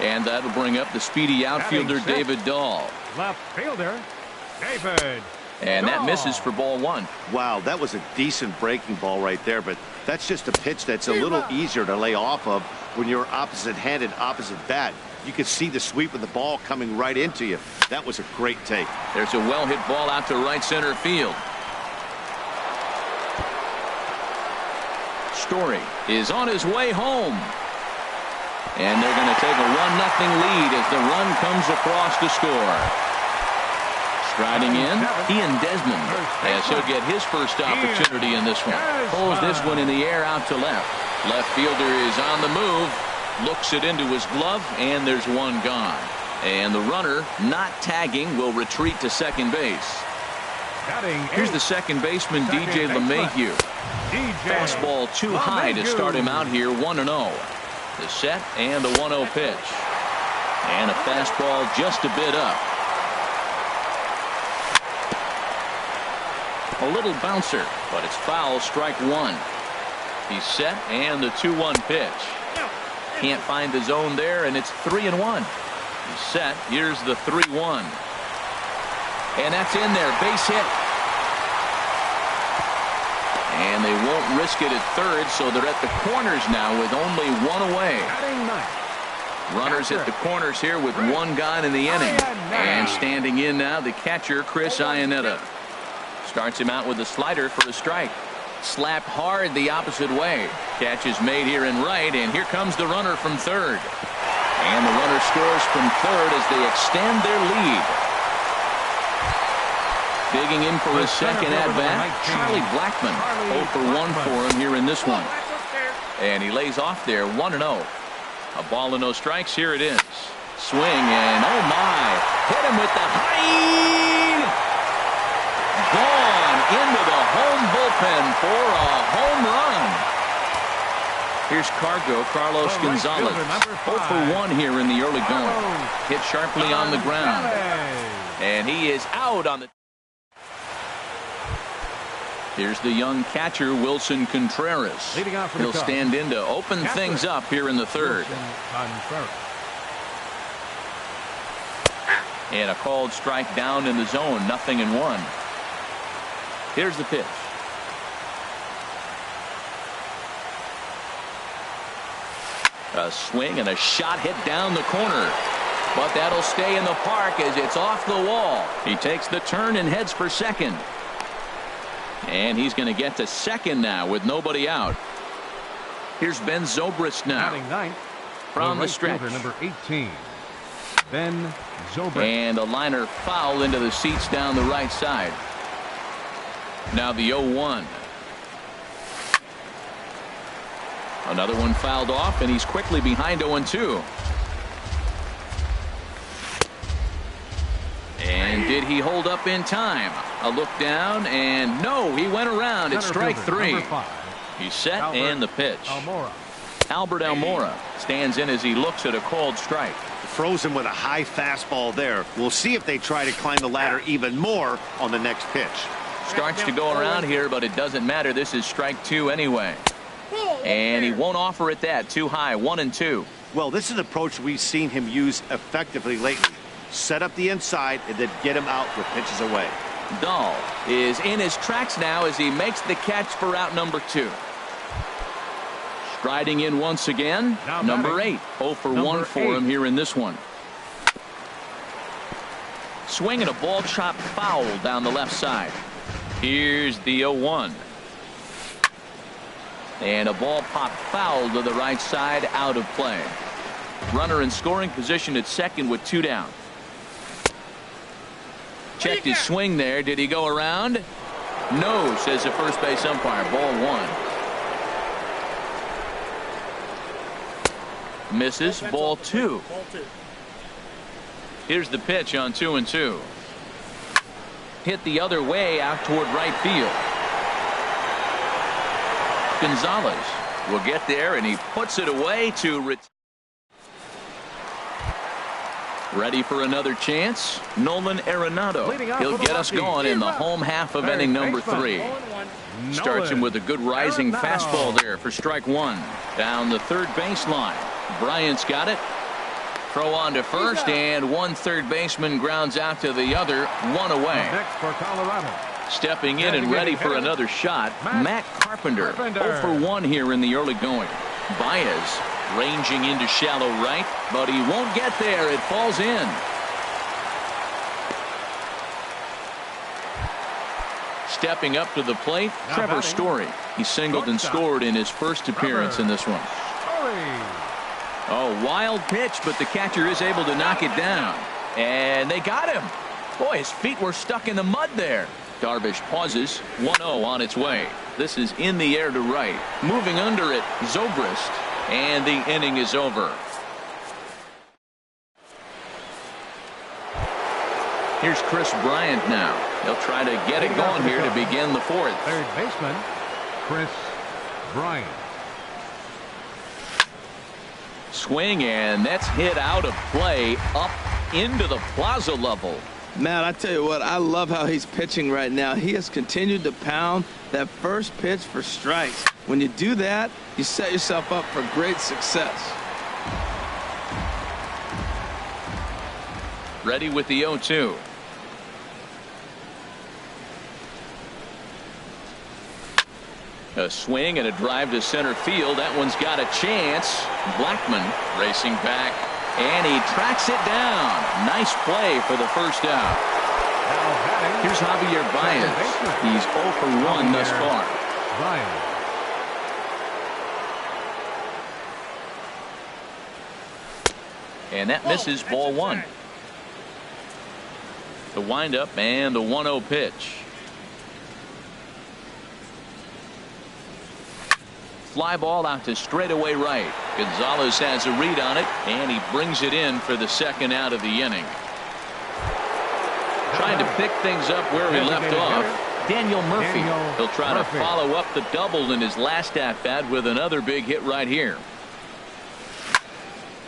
And that'll bring up the speedy outfielder David Dahl. Left fielder David. And that misses for ball 1. Wow, that was a decent breaking ball right there, but that's just a pitch that's a little easier to lay off of when you're opposite-handed, opposite bat. You could see the sweep of the ball coming right into you. That was a great take. There's a well-hit ball out to right center field. Story is on his way home. And they're going to take a 1-0 lead as the run comes across to score. Striding in, Ian Desmond, as he'll get his first opportunity in this one. Pulls this one in the air out to left. Left fielder is on the move. Looks it into his glove, and there's 1 gone. And the runner, not tagging, will retreat to second base. Here's the second baseman, DJ LeMahieu. Fastball too high to start him out here, 1-0. The set and the 1-0 pitch. And a fastball just a bit up. A little bouncer, but it's foul, strike 1. He's set, and the 2-1 pitch. Can't find the zone there, and it's 3-1. He's set. Here's the 3-1. And that's in there. Base hit. And they won't risk it at third, so they're at the corners now with only 1 away. Runners at the corners here with 1 gone in the inning. And standing in now, the catcher, Chris Iannetta. Starts him out with a slider for a strike. Slapped hard the opposite way. Catch is made here in right, and here comes the runner from third. And the runner scores from third as they extend their lead. Digging in for his second at-bat, Charlie Blackmon. 0 for 1 for him here in this one. And he lays off there, 1-0. A ball and no strikes. Here it is. Swing, and oh my. Hit him with the height. Gone into the home bullpen for a home run. Here's Carlos Gonzalez. 0 for 1 here in the early going. Hit sharply on the ground. And he is out on the... Here's the young catcher, Wilson Contreras. He'll stand in to open things up here in the third. And a called strike down in the zone, 0-1. Here's the pitch. A swing and a shot hit down the corner. But that'll stay in the park as it's off the wall. He takes the turn and heads for second. And he's going to get to second now with nobody out. Here's Ben Zobrist now from the stretch. Number 18, Ben Zobrist. And a liner foul into the seats down the right side. Now the 0-1. Another one fouled off, and he's quickly behind 0-2. And did he hold up in time? A look down, and no, he went around. It's strike 3. He's set, and the pitch. Albert Almora stands in as he looks at a called strike. Frozen with a high fastball there. We'll see if they try to climb the ladder even more on the next pitch. Starts to go around here, but it doesn't matter. This is strike 2 anyway. And he won't offer it that. Too high, 1-2. Well, this is an approach we've seen him use effectively lately. Set up the inside and then get him out with pitches away. Dahl is in his tracks now as he makes the catch for out number 2. Striding in once again, number 8. 0 for 1 for him here in this one. Swinging a ball chopped foul down the left side. Here's the 0-1. And a ball popped foul to the right side, out of play. Runner in scoring position at second with 2 down. Checked his swing there. Did he go around? No, says the first base umpire. Ball 1. Misses. Ball 2. Here's the pitch on 2-2. Hit the other way out toward right field. Gonzalez will get there, and he puts it away to ready for another chance. Nolan Arenado. He'll get us going in the home half of inning number 3. Starts him with a good rising fastball there for strike 1. Down the third baseline. Bryant's got it. Throw on to first, and one third baseman grounds out to the other. 1 away. Next for Colorado. Stepping in and ready for another shot, Matt Carpenter. 0 for 1 here in the early going. Baez ranging into shallow right, but he won't get there. It falls in. Stepping up to the plate, Trevor Story. He singled and scored in his first appearance in this one. Oh, wild pitch, but the catcher is able to knock it down. And they got him. Boy, his feet were stuck in the mud there. Darvish pauses. 1-0 on its way. This is in the air to right. Moving under it, Zobrist. And the inning is over. Here's Chris Bryant now. He'll try to get it going here to begin the 4th. Third baseman, Chris Bryant. Swing, and that's hit out of play up into the plaza level. Matt, I tell you what, I love how he's pitching right now. He has continued to pound that first pitch for strikes. When you do that, you set yourself up for great success. Ready with the 0-2. A swing and a drive to center field. That one's got a chance. Blackman racing back, and he tracks it down. Nice play for the first out. Here's Javier Baez. He's 0 for 1 thus far. And that misses. Ball 1. The windup and the 1-0 pitch. Fly ball out to straightaway right. Gonzalez has a read on it, and he brings it in for the second out of the inning. Trying to pick things up where he left off, Daniel Murphy. He'll try to follow up the double in his last at-bat with another big hit right here.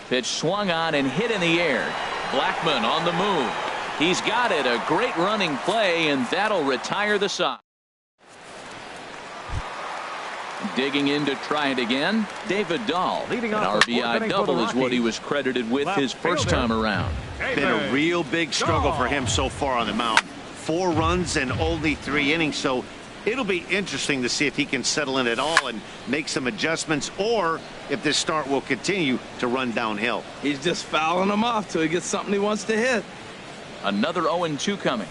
Pitch swung on and hit in the air. Blackman on the move. He's got it. A great running play, and that'll retire the side. Digging in to try it again, David Dahl. An RBI double is what he was credited with his first time around. Been a real big struggle for him so far on the mound. 4 runs and only 3 innings, so it'll be interesting to see if he can settle in at all and make some adjustments, or if this start will continue to run downhill. He's just fouling them off till he gets something he wants to hit. Another 0-2 coming.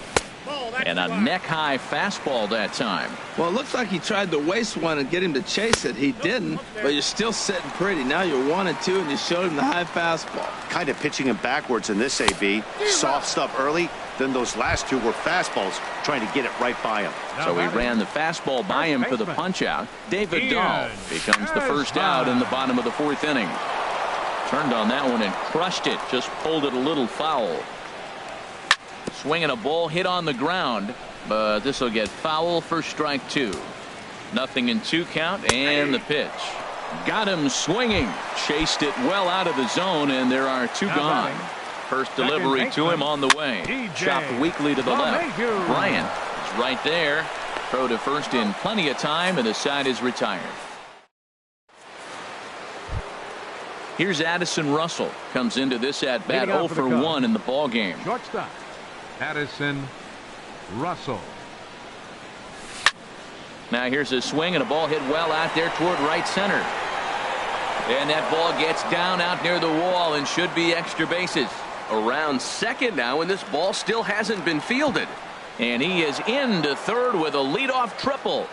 And a neck-high fastball that time. Well, it looks like he tried to waste one and get him to chase it. He didn't, but you're still sitting pretty. Now you're 1-2, and you showed him the high fastball. Kind of pitching him backwards in this AB. Soft stuff early, then those last 2 were fastballs, trying to get it right by him. So he ran the fastball by him for the punch-out. David Dahl becomes the first out in the bottom of the 4th inning. Turned on that one and crushed it. Just pulled it a little foul. Swinging a ball hit on the ground, but this will get foul for strike 2. 0-2 count, and the pitch. Got him swinging. Chased it well out of the zone, and there are 2 gone. First delivery to him on the way. Chopped weakly to the left. Bryant is right there. Throw to first in plenty of time, and the side is retired. Here's Addison Russell. Comes into this at bat 0 for 1 in the ball game. Shortstop Addison Russell. Now here's a swing and a ball hit well out there toward right center. And that ball gets down out near the wall and should be extra bases. Around second now, and this ball still hasn't been fielded. And he is into third with a leadoff triple.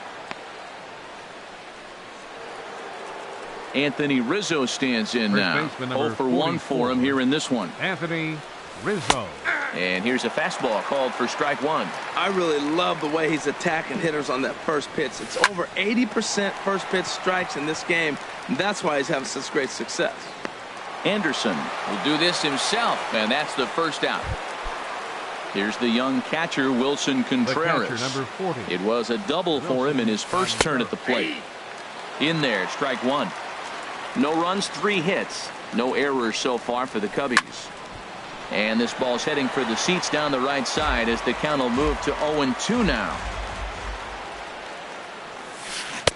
Anthony Rizzo stands in now. 0 for 1 for him here in this one. Anthony Rizzo. And here's a fastball called for strike one. I really love the way he's attacking hitters on that first pitch. It's over 80% first pitch strikes in this game, and that's why he's having such great success. Anderson will do this himself, and that's the first out. Here's the young catcher, Wilson Contreras. The catcher, number 40. It was a double for him in his first turn at the plate. In there, strike one. No runs, 3 hits. No errors so far for the Cubbies. And this ball's heading for the seats down the right side as the count will move to 0-2 now.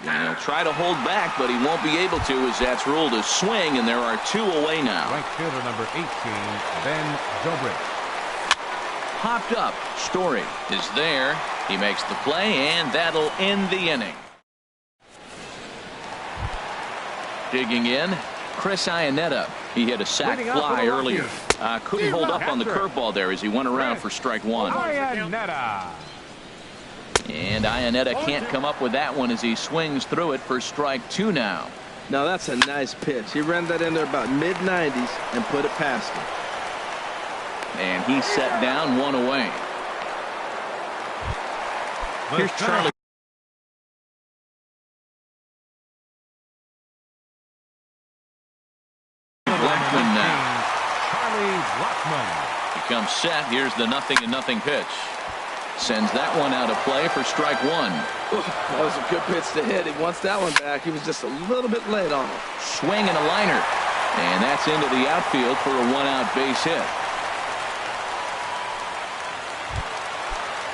And he'll try to hold back, but he won't be able to as that's ruled a swing, and there are 2 away now. Right fielder number 18, Ben Zobrist. Popped up. Story is there. He makes the play, and that'll end the inning. Digging in, Chris Iannetta. He hit a sac fly earlier. Couldn't hold up on the curveball there as he went around for strike one. Iannetta. And Iannetta can't come up with that one as he swings through it for strike 2 now. Now that's a nice pitch. He ran that in there about mid-90s and put it past him. And he's set down 1 away. Here's Charlie. Blackman now. Charlie Blackman. He comes set. Here's the 0-0 pitch. Sends that one out of play for strike 1. That was a good pitch to hit. He wants that one back. He was just a little bit late on it. Swing and a liner. And that's into the outfield for a 1-out base hit.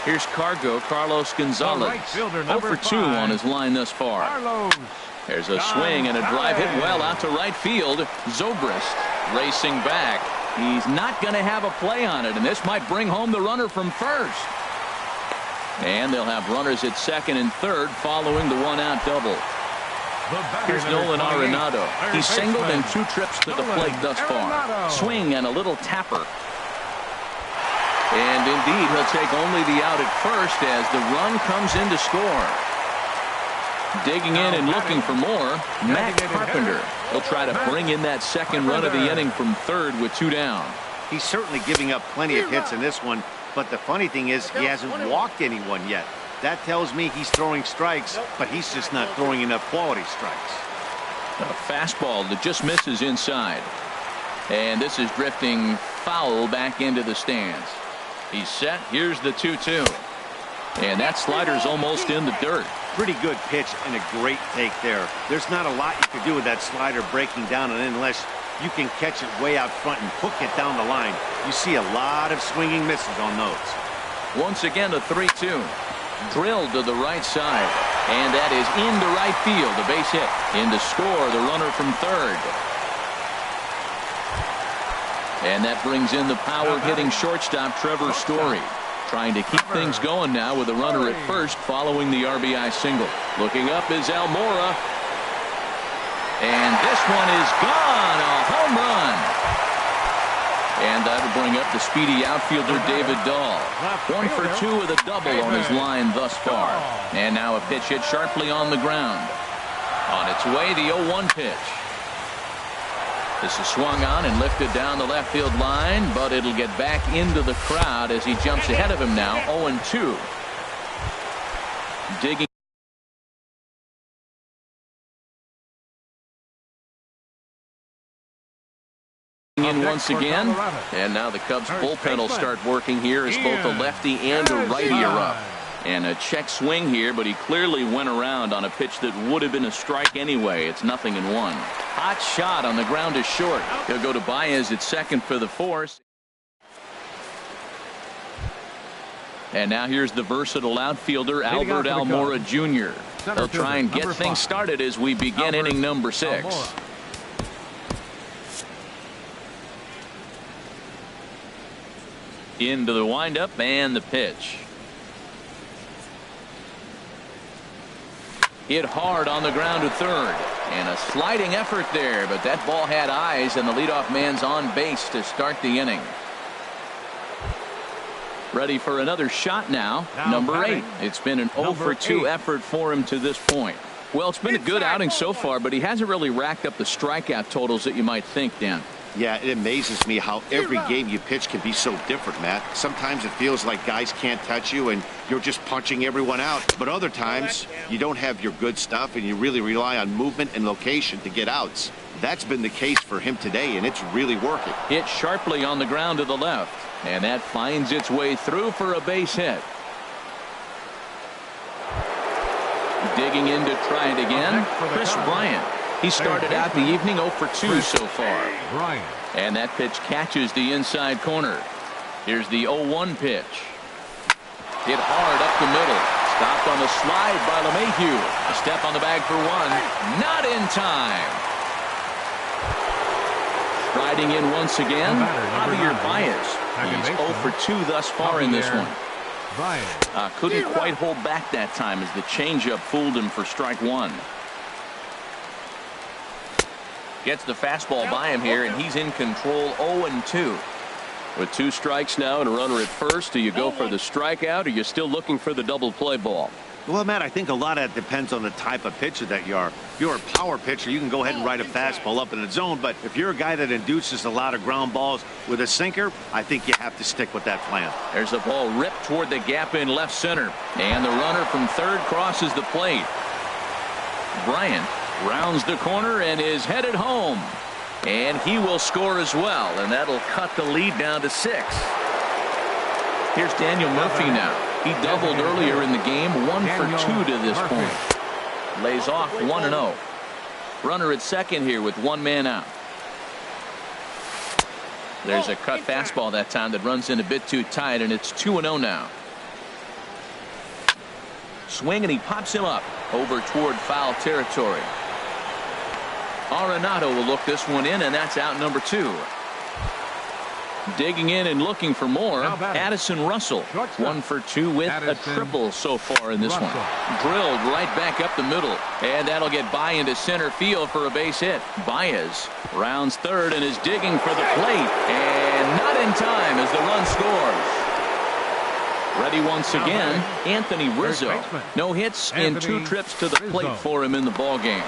Here's Carlos Gonzalez. Right fielder, 0 for 2 on his line thus far. Carlos. There's a swing and a drive hit well out to right field. Zobrist racing back. He's not going to have a play on it, and this might bring home the runner from first. And they'll have runners at second and third following the 1-out double. Here's Nolan Arenado. He's singled in 2 trips to the plate thus far. Swing and a little tapper. And indeed, he'll take only the out at first as the run comes in to score. Digging in and looking for more, Matt Carpenter. He'll try to bring in that second run of the inning from third with 2 down. He's certainly giving up plenty of hits in this one, but the funny thing is he hasn't walked anyone yet. That tells me he's throwing strikes, but he's just not throwing enough quality strikes. A fastball that just misses inside. And this is drifting foul back into the stands. He's set. Here's the 2-2. And that slider's almost in the dirt. Pretty good pitch and a great take there. There's not a lot you can do with that slider breaking down, and unless you can catch it way out front and hook it down the line, you see a lot of swinging misses on those. Once again, a 3-2. Drilled to the right side. And that is into right field. A base hit. In to score the runner from third. And that brings in the power-hitting shortstop Trevor Story. Trying to keep things going now with a runner at first following the RBI single. Looking up is Almora. And this one is gone. A home run. And that'll bring up the speedy outfielder David Dahl. 1 for 2 with a double on his line thus far. And now a pitch hit sharply on the ground. On its way, the 0-1 pitch. This is swung on and lifted down the left field line, but it'll get back into the crowd as he jumps ahead of him now, 0-2. Digging in once again, and now the Cubs bullpen will start working here as both a lefty and a righty are up. And a check swing here, but he clearly went around on a pitch that would have been a strike anyway. It's 0-1. Hot shot on the ground is short. He'll go to Baez at second for the force. And now here's the versatile outfielder Albert Almora Jr. They'll try and get things started as we begin inning number 6. Into the windup and the pitch. Hit hard on the ground to third. And a sliding effort there, but that ball had eyes, and the leadoff man's on base to start the inning. Ready for another shot now. Number 8. It's been an 0 for 2 effort for him to this point. Well, it's been a good outing so far, but he hasn't really racked up the strikeout totals that you might think, Dan. Yeah, it amazes me how every game you pitch can be so different, Matt. Sometimes it feels like guys can't touch you and you're just punching everyone out. But other times you don't have your good stuff and you really rely on movement and location to get outs. That's been the case for him today, and it's really working. Hit sharply on the ground to the left, and that finds its way through for a base hit. Digging in to try it again, Chris Bryant. He started out the evening 0 for 2 so far. And that pitch catches the inside corner. Here's the 0-1 pitch. Hit hard up the middle. Stopped on the slide by LeMahieu. A step on the bag for one. Not in time. Striding in once again, Javier Baez. He's 0 for 2 thus far in this one. Couldn't quite hold back that time as the changeup fooled him for strike 1. Gets the fastball by him here, and he's in control 0-2. With 2 strikes now and a runner at first, do you go for the strikeout, or are you still looking for the double play ball? Well, Matt, I think a lot of that depends on the type of pitcher that you are. If you're a power pitcher, you can go ahead and ride a fastball up in the zone. But if you're a guy that induces a lot of ground balls with a sinker, I think you have to stick with that plan. There's a ball ripped toward the gap in left center. And the runner from third crosses the plate. Bryant rounds the corner and is headed home. And he will score as well. And that'll cut the lead down to 6. Here's Daniel Murphy now. He doubled earlier in the game, 1 for 2 to this point. Lays off 1-0. Runner at second here with 1 man out. There's a cut fastball that time that runs in a bit too tight, and it's 2-0 now. Swing, and he pops him up over toward foul territory. Arenado will look this one in, and that's out number 2. Digging in and looking for more, Addison Russell. 1 for 2 with a triple so far in this one. Drilled right back up the middle, and that'll get by into center field for a base hit. Baez rounds third and is digging for the plate, and not in time as the run scores. Ready once again, Anthony Rizzo. No hits in 2 trips to the plate for him in the ballgame.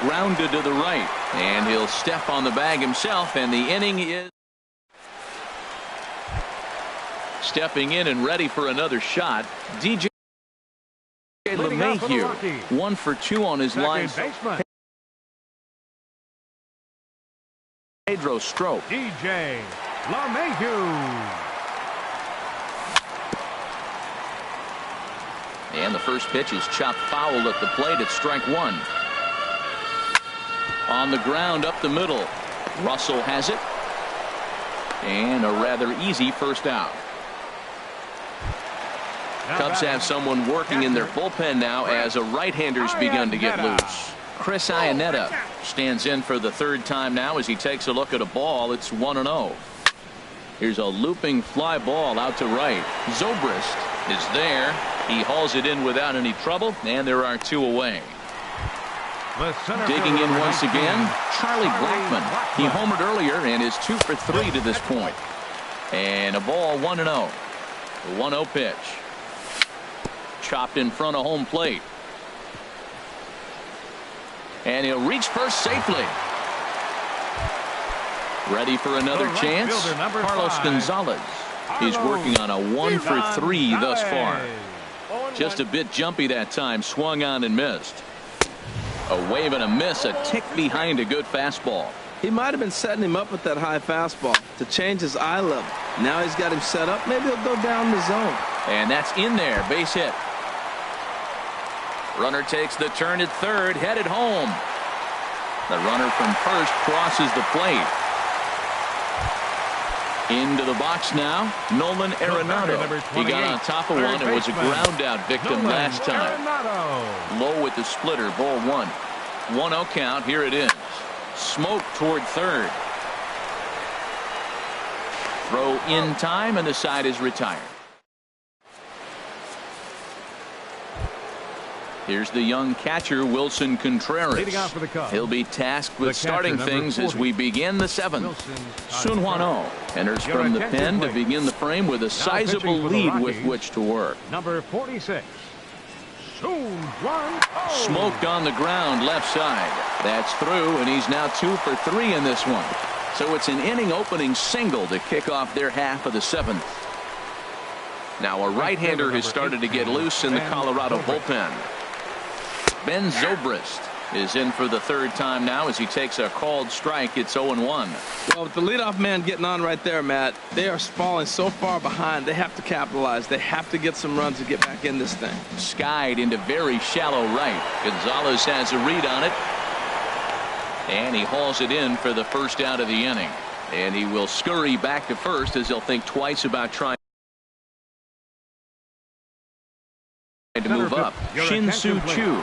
Grounded to the right, and he'll step on the bag himself, and the inning is stepping in and ready for another shot. DJ LeMahieu, 1 for 2 on his line. Pedro Strop. DJ LeMahieu. And the first pitch is chopped foul at the plate at strike 1. On the ground up the middle. Russell has it. And a rather easy first out. Cubs have someone working in their bullpen now as a right-hander's begun to get loose. Chris Iannetta stands in for the 3rd time now as he takes a look at a ball. It's 1-0. Here's a looping fly ball out to right. Zobrist is there. He hauls it in without any trouble, and there are 2 away. Digging in once again, Charlie Blackmon. He homered earlier and is 2 for 3 to this point. And a ball 1-0. The 1-0 pitch. Chopped in front of home plate. And he'll reach first safely. Ready for another chance. Carlos Gonzalez. He's working on a 1 for 3 thus far. Just a bit jumpy that time. Swung on and missed. A wave and a miss. A tick behind a good fastball. He might have been setting him up with that high fastball to change his eye level. Now he's got him set up. Maybe he'll go down the zone. And that's in there. Base hit. Runner takes the turn at third, headed home. The runner from first crosses the plate. Into the box now, Nolan Arenado. He got on top of one and was a ground out victim last time. Low with the splitter, ball 1. 1-0 count, here it is. Smoke toward third. Throw in time, and the side is retired. Here's the young catcher, Wilson Contreras. Leading off for the Cubs, He'll be tasked with the catcher, starting number things 40, as we begin the seventh. Wilson Sun Hwan-oh enters Your from the attention, pen to please. begin the frame with a sizable pitching for the lead with Rockies, which to work. number 46. Sun Hwan-oh. Smoked on the ground left side. That's through, and he's now 2 for 3 in this one. So it's an inning opening single to kick off their half of the seventh. Now a right-hander has started to get loose in the Colorado bullpen. Ben Zobrist is in for the third time now as he takes a called strike. It's 0-1. Well, with the leadoff man getting on right there, Matt, they are falling so far behind. They have to capitalize. They have to get some runs to get back in this thing. Skied into very shallow right. Gonzalez has a read on it. And he hauls it in for the first out of the inning. And he will scurry back to first as he'll think twice about trying to move up. Shin-Soo Choo.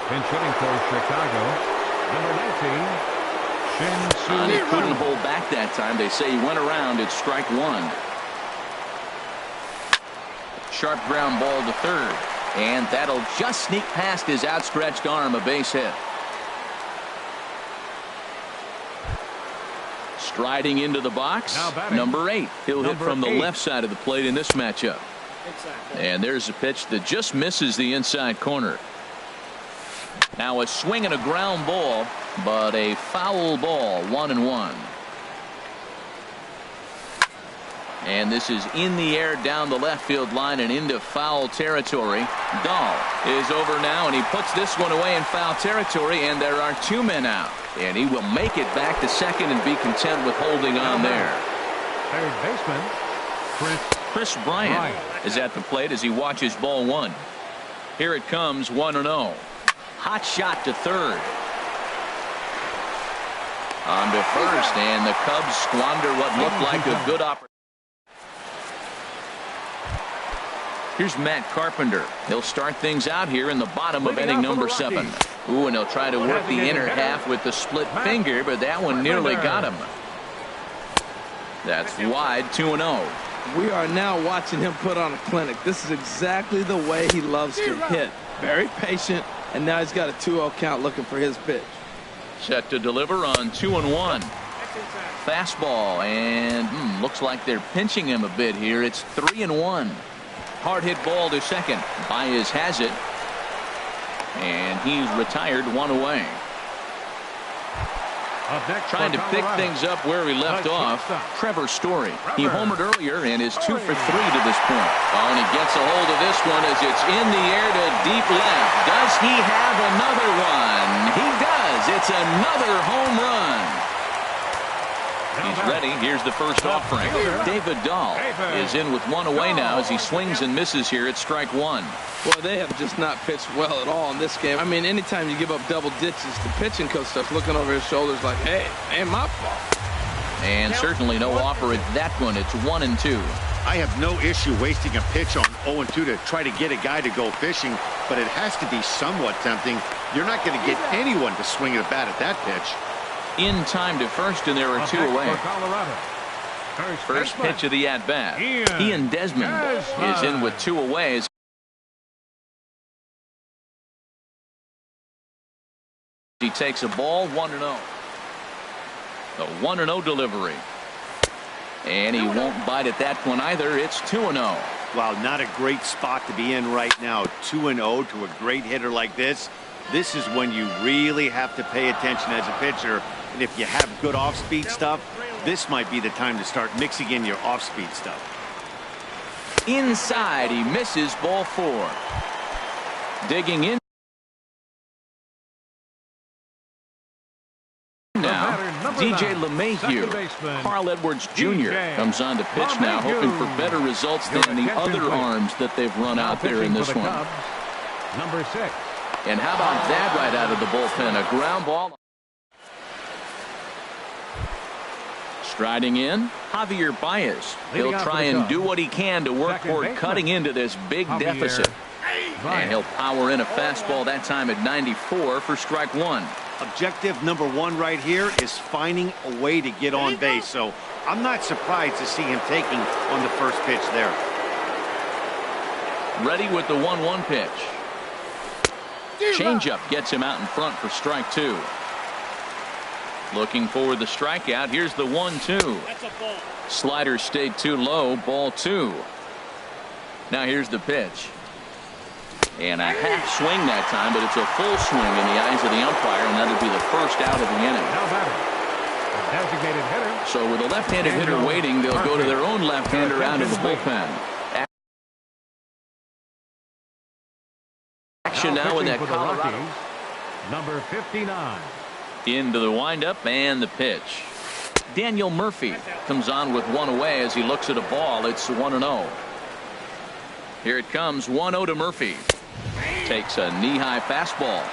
Pinch hitting for Chicago, number 19, Shin-Soo He Choo. couldn't hold back that time. They say he went around. It's strike one. Sharp ground ball to third. And that'll just sneak past his outstretched arm, a base hit. Striding into the box, Now batting, number 8. He'll hit number from the 8. left side of the plate in this matchup. And there's a pitch that just misses the inside corner. Now a swing and a ground ball, but a foul ball, 1-1. And this is in the air down the left field line and into foul territory. Dahl is over now, and he puts this one away in foul territory, and there are 2 men out. And he will make it back to second and be content with holding on there. Third baseman, Chris Bryant is at the plate as he watches ball 1. Here it comes, 1-0. Hot shot to third. On to first, and the Cubs squander what looked like a good opportunity. Here's Matt Carpenter. He'll start things out here in the bottom of inning number 7. Ooh, and he'll try to work the inner half with the split finger, but that one nearly got him. That's wide, 2-0. We are now watching him put on a clinic. This is exactly the way he loves to hit. Very patient, and now he's got a 2-0 count looking for his pitch. Set to deliver on 2-1. Fastball, and looks like they're pinching him a bit here. It's 3-1. Hard hit ball to second. Baez has it, and he's retired, 1 away. Trying to pick things up where he left off, Trevor Story. He homered earlier and is 2 for 3 to this point. Oh, and he gets a hold of this one as it's in the air to deep left. Does he have another one? He does. It's another home run. He's ready. Here's the first offering. David Dahl is in with 1 away now as he swings and misses here at strike 1. Well, they have just not pitched well at all in this game. I mean, anytime you give up double ditches, the pitching coach starts looking over his shoulders like, hey, ain't my fault. And certainly no offer at that one. It's 1-2. I have no issue wasting a pitch on 0-2 to try to get a guy to go fishing, but it has to be somewhat tempting. You're not going to get anyone to swing at a bat at that pitch. In time to first, and there are 2 away. First pitch of the at-bat. Ian Desmond is in with 2 away. He takes a ball, 1-0. The 1-0 delivery. And he won't bite at that one either. It's 2-0. Wow, not a great spot to be in right now. 2-0 to a great hitter like this. This is when you really have to pay attention as a pitcher. And if you have good off-speed stuff, this might be the time to start mixing in your off-speed stuff. Inside, he misses, ball 4. Digging in now, DJ LeMahieu. Carl Edwards Jr. comes on to pitch now, hoping for better results than the other arms that they've run out there in this one. Number 6. And how about that right out of the bullpen? A ground ball. Striding in, Javier Baez. He'll try and do what he can to work toward cutting into this big deficit. And he'll power in a fastball that time at 94 for strike 1. Objective number 1 right here is finding a way to get on base. So I'm not surprised to see him taking on the first pitch there. Ready with the 1-1 pitch. Changeup gets him out in front for strike two. Looking for the strikeout. Here's the 1-2. Slider stayed too low. Ball two. Now here's the pitch. And a half swing that time, but it's a full swing in the eyes of the umpire, and that'll be the first out of the inning. Now batting, the designated hitter. So with a left-handed hitter waiting, they'll go to their own left-hander out of the bullpen. Action now in that Colorado. Number 59. Into the windup and the pitch. Daniel Murphy comes on with one away as he looks at a ball. It's 1-0. Here it comes, 1-0 to Murphy. Takes a knee-high fastball.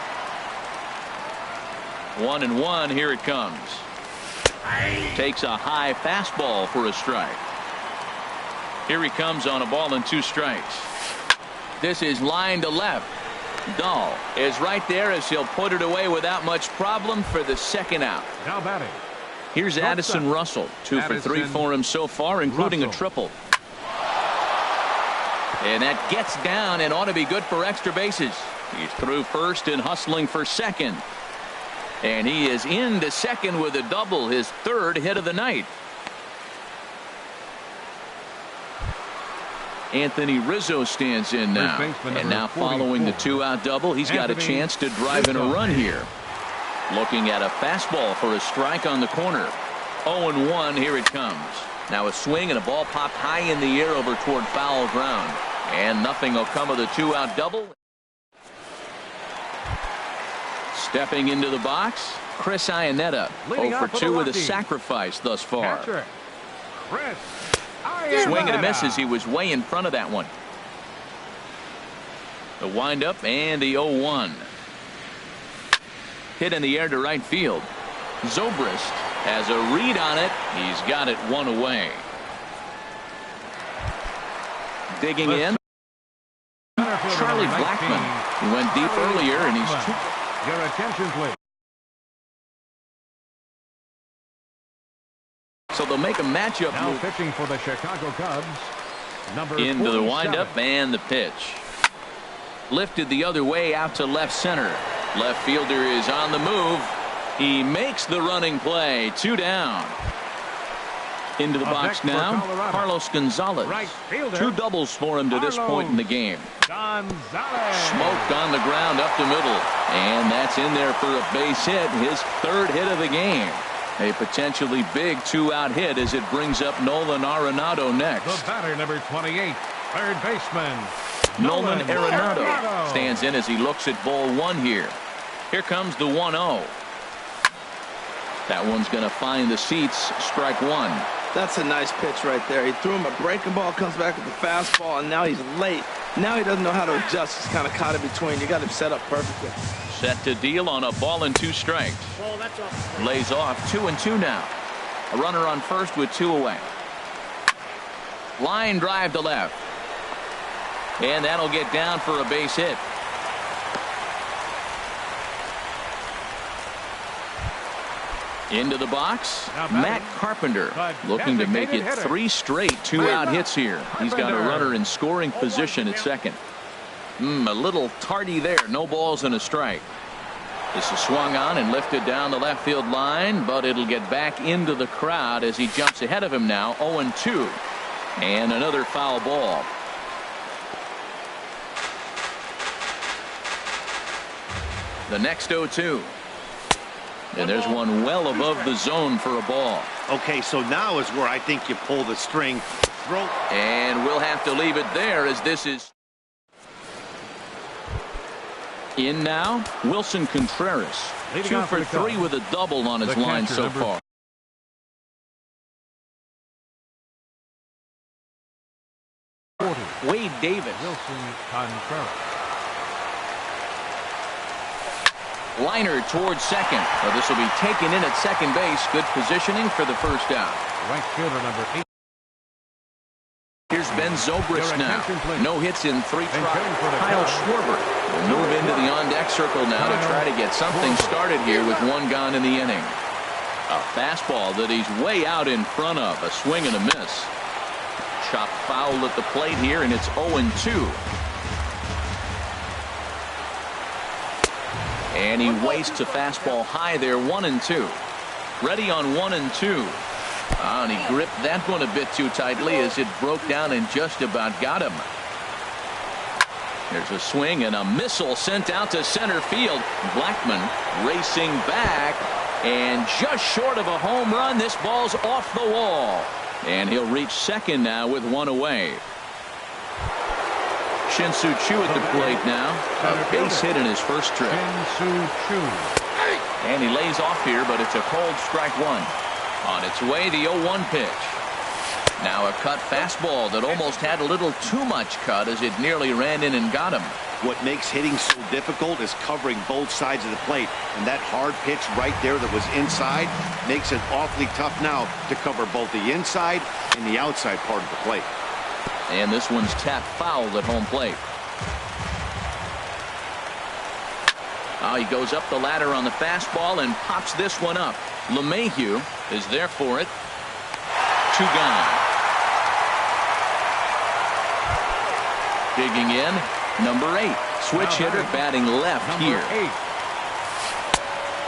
1-1. Here it comes. Takes a high fastball for a strike. Here he comes on a ball and 2 strikes. This is line to left. Dahl is right there as he'll put it away without much problem for the second out. Now batting. Here's Addison Russell. 2 for 3 for him so far, including a triple. And that gets down and ought to be good for extra bases. He's through first and hustling for second. And he is into second with a double, his 3rd hit of the night. Anthony Rizzo stands in now. And now following the 2-out double, he's got a chance to drive in a run here. Looking at a fastball for a strike on the corner. 0-1. Here it comes. Now a swing and a ball popped high in the air over toward foul ground. And nothing will come of the 2-out double. Stepping into the box, Chris Iannetta. 0 for 2 with a sacrifice thus far. Catcher, Chris. Swing and a miss as he was way in front of that one. The windup and the 0-1. Hit in the air to right field. Zobrist has a read on it. He's got it 1 away. Digging in. Charlie Blackmon. He went deep earlier and he's Your attention, please. So they'll make a matchup Now move. pitching for the Chicago Cubs. Number Into 47. the windup and the pitch. Lifted the other way out to left center. Left fielder is on the move. He makes the running play. 2 down. Into the box now, Carlos Gonzalez. Right fielder. 2 doubles for him to this point in the game. Gonzalez. Smoked on the ground up the middle. And that's in there for a base hit. His 3rd hit of the game. A potentially big 2-out hit as it brings up Nolan Arenado next. The batter, number 28, third baseman. Nolan Arenado stands in as he looks at ball 1 here. Here comes the 1-0. That one's going to find the seats. Strike 1. That's a nice pitch right there. He threw him a breaking ball, comes back with the fastball, and now he's late. Now he doesn't know how to adjust. He's kind of caught in between. You got him set up perfectly. Set to deal on a ball and 2 strikes. Lays off 2-2 now. A runner on first with 2 away. Line drive to left. And that'll get down for a base hit. Into the box, Matt Carpenter looking to make it 3 straight 2-out hits here. He's got a runner in scoring position at second. A little tardy there. No balls and a strike. This is swung on and lifted down the left field line, but it'll get back into the crowd as he jumps ahead of him now. 0-2. And another foul ball. The next 0-2. And there's one well above the zone for a ball. Okay, so now is where I think you pull the string. Throw. And we'll have to leave it there as this is in now. Wilson Contreras. 2 for 3 with a double on his line so far. Wade Davis. Wilson Contreras. Liner towards second. Well, this will be taken in at second base. Good positioning for the first out. Right fielder number 8. Here's Ben Zobrist now. No hits in 3 tries. Kyle Schwarber will move into the on-deck circle now to try to get something started here with 1 gone in the inning. A fastball that he's way out in front of. A swing and a miss. Chopped foul at the plate here, and it's 0-2. And he wastes a fastball high there, 1-2. Ready on 1-2. And he gripped that one a bit too tightly as it broke down and just about got him. There's a swing and a missile sent out to center field. Blackmon racing back and just short of a home run. This ball's off the wall. And he'll reach second now with one away. Shin-Soo Choo at the plate now. A base hit in his first trip. Shin-Soo Choo. And he lays off here, but it's a cold strike one. On its way, the 0-1 pitch. Now a cut fastball that almost had a little too much cut as it nearly ran in and got him. What makes hitting so difficult is covering both sides of the plate. And that hard pitch right there that was inside makes it awfully tough now to cover both the inside and the outside part of the plate. And this one's tapped foul at home plate. Oh, he goes up the ladder on the fastball and pops this one up. LeMahieu is there for it. 2 gone. Digging in, number 8. Switch hitter batting left here.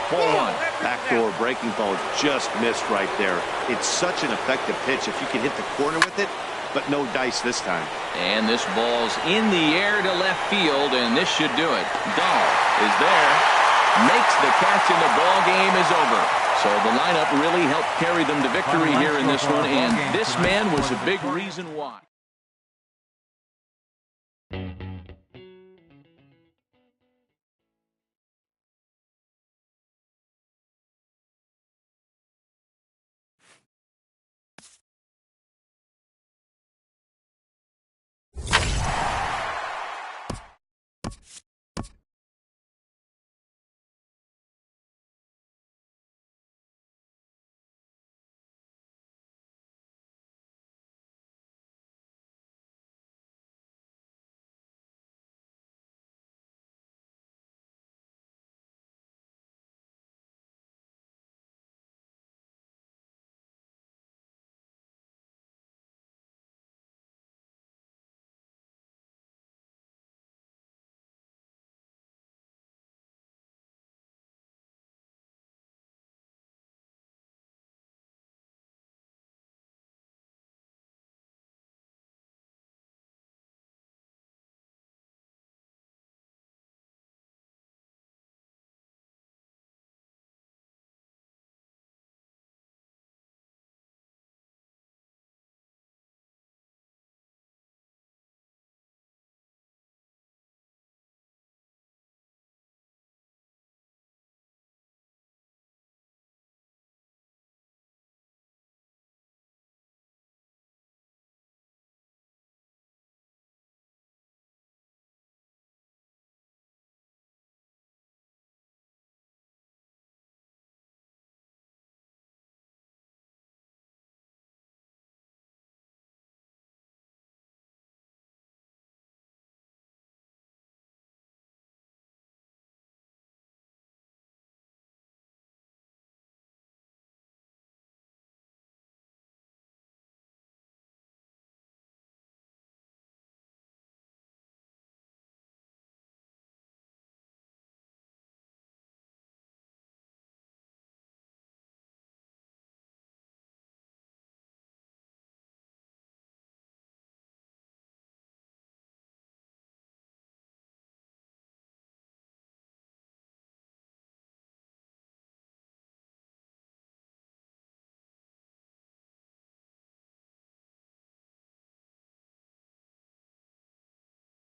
4-1. Backdoor breaking ball just missed right there. It's such an effective pitch if you can hit the corner with it, but no dice this time. And this ball's in the air to left field, and this should do it. Dahl is there, makes the catch, and the ball game is over. So the lineup really helped carry them to victory here in this one, and this man was a big reason why.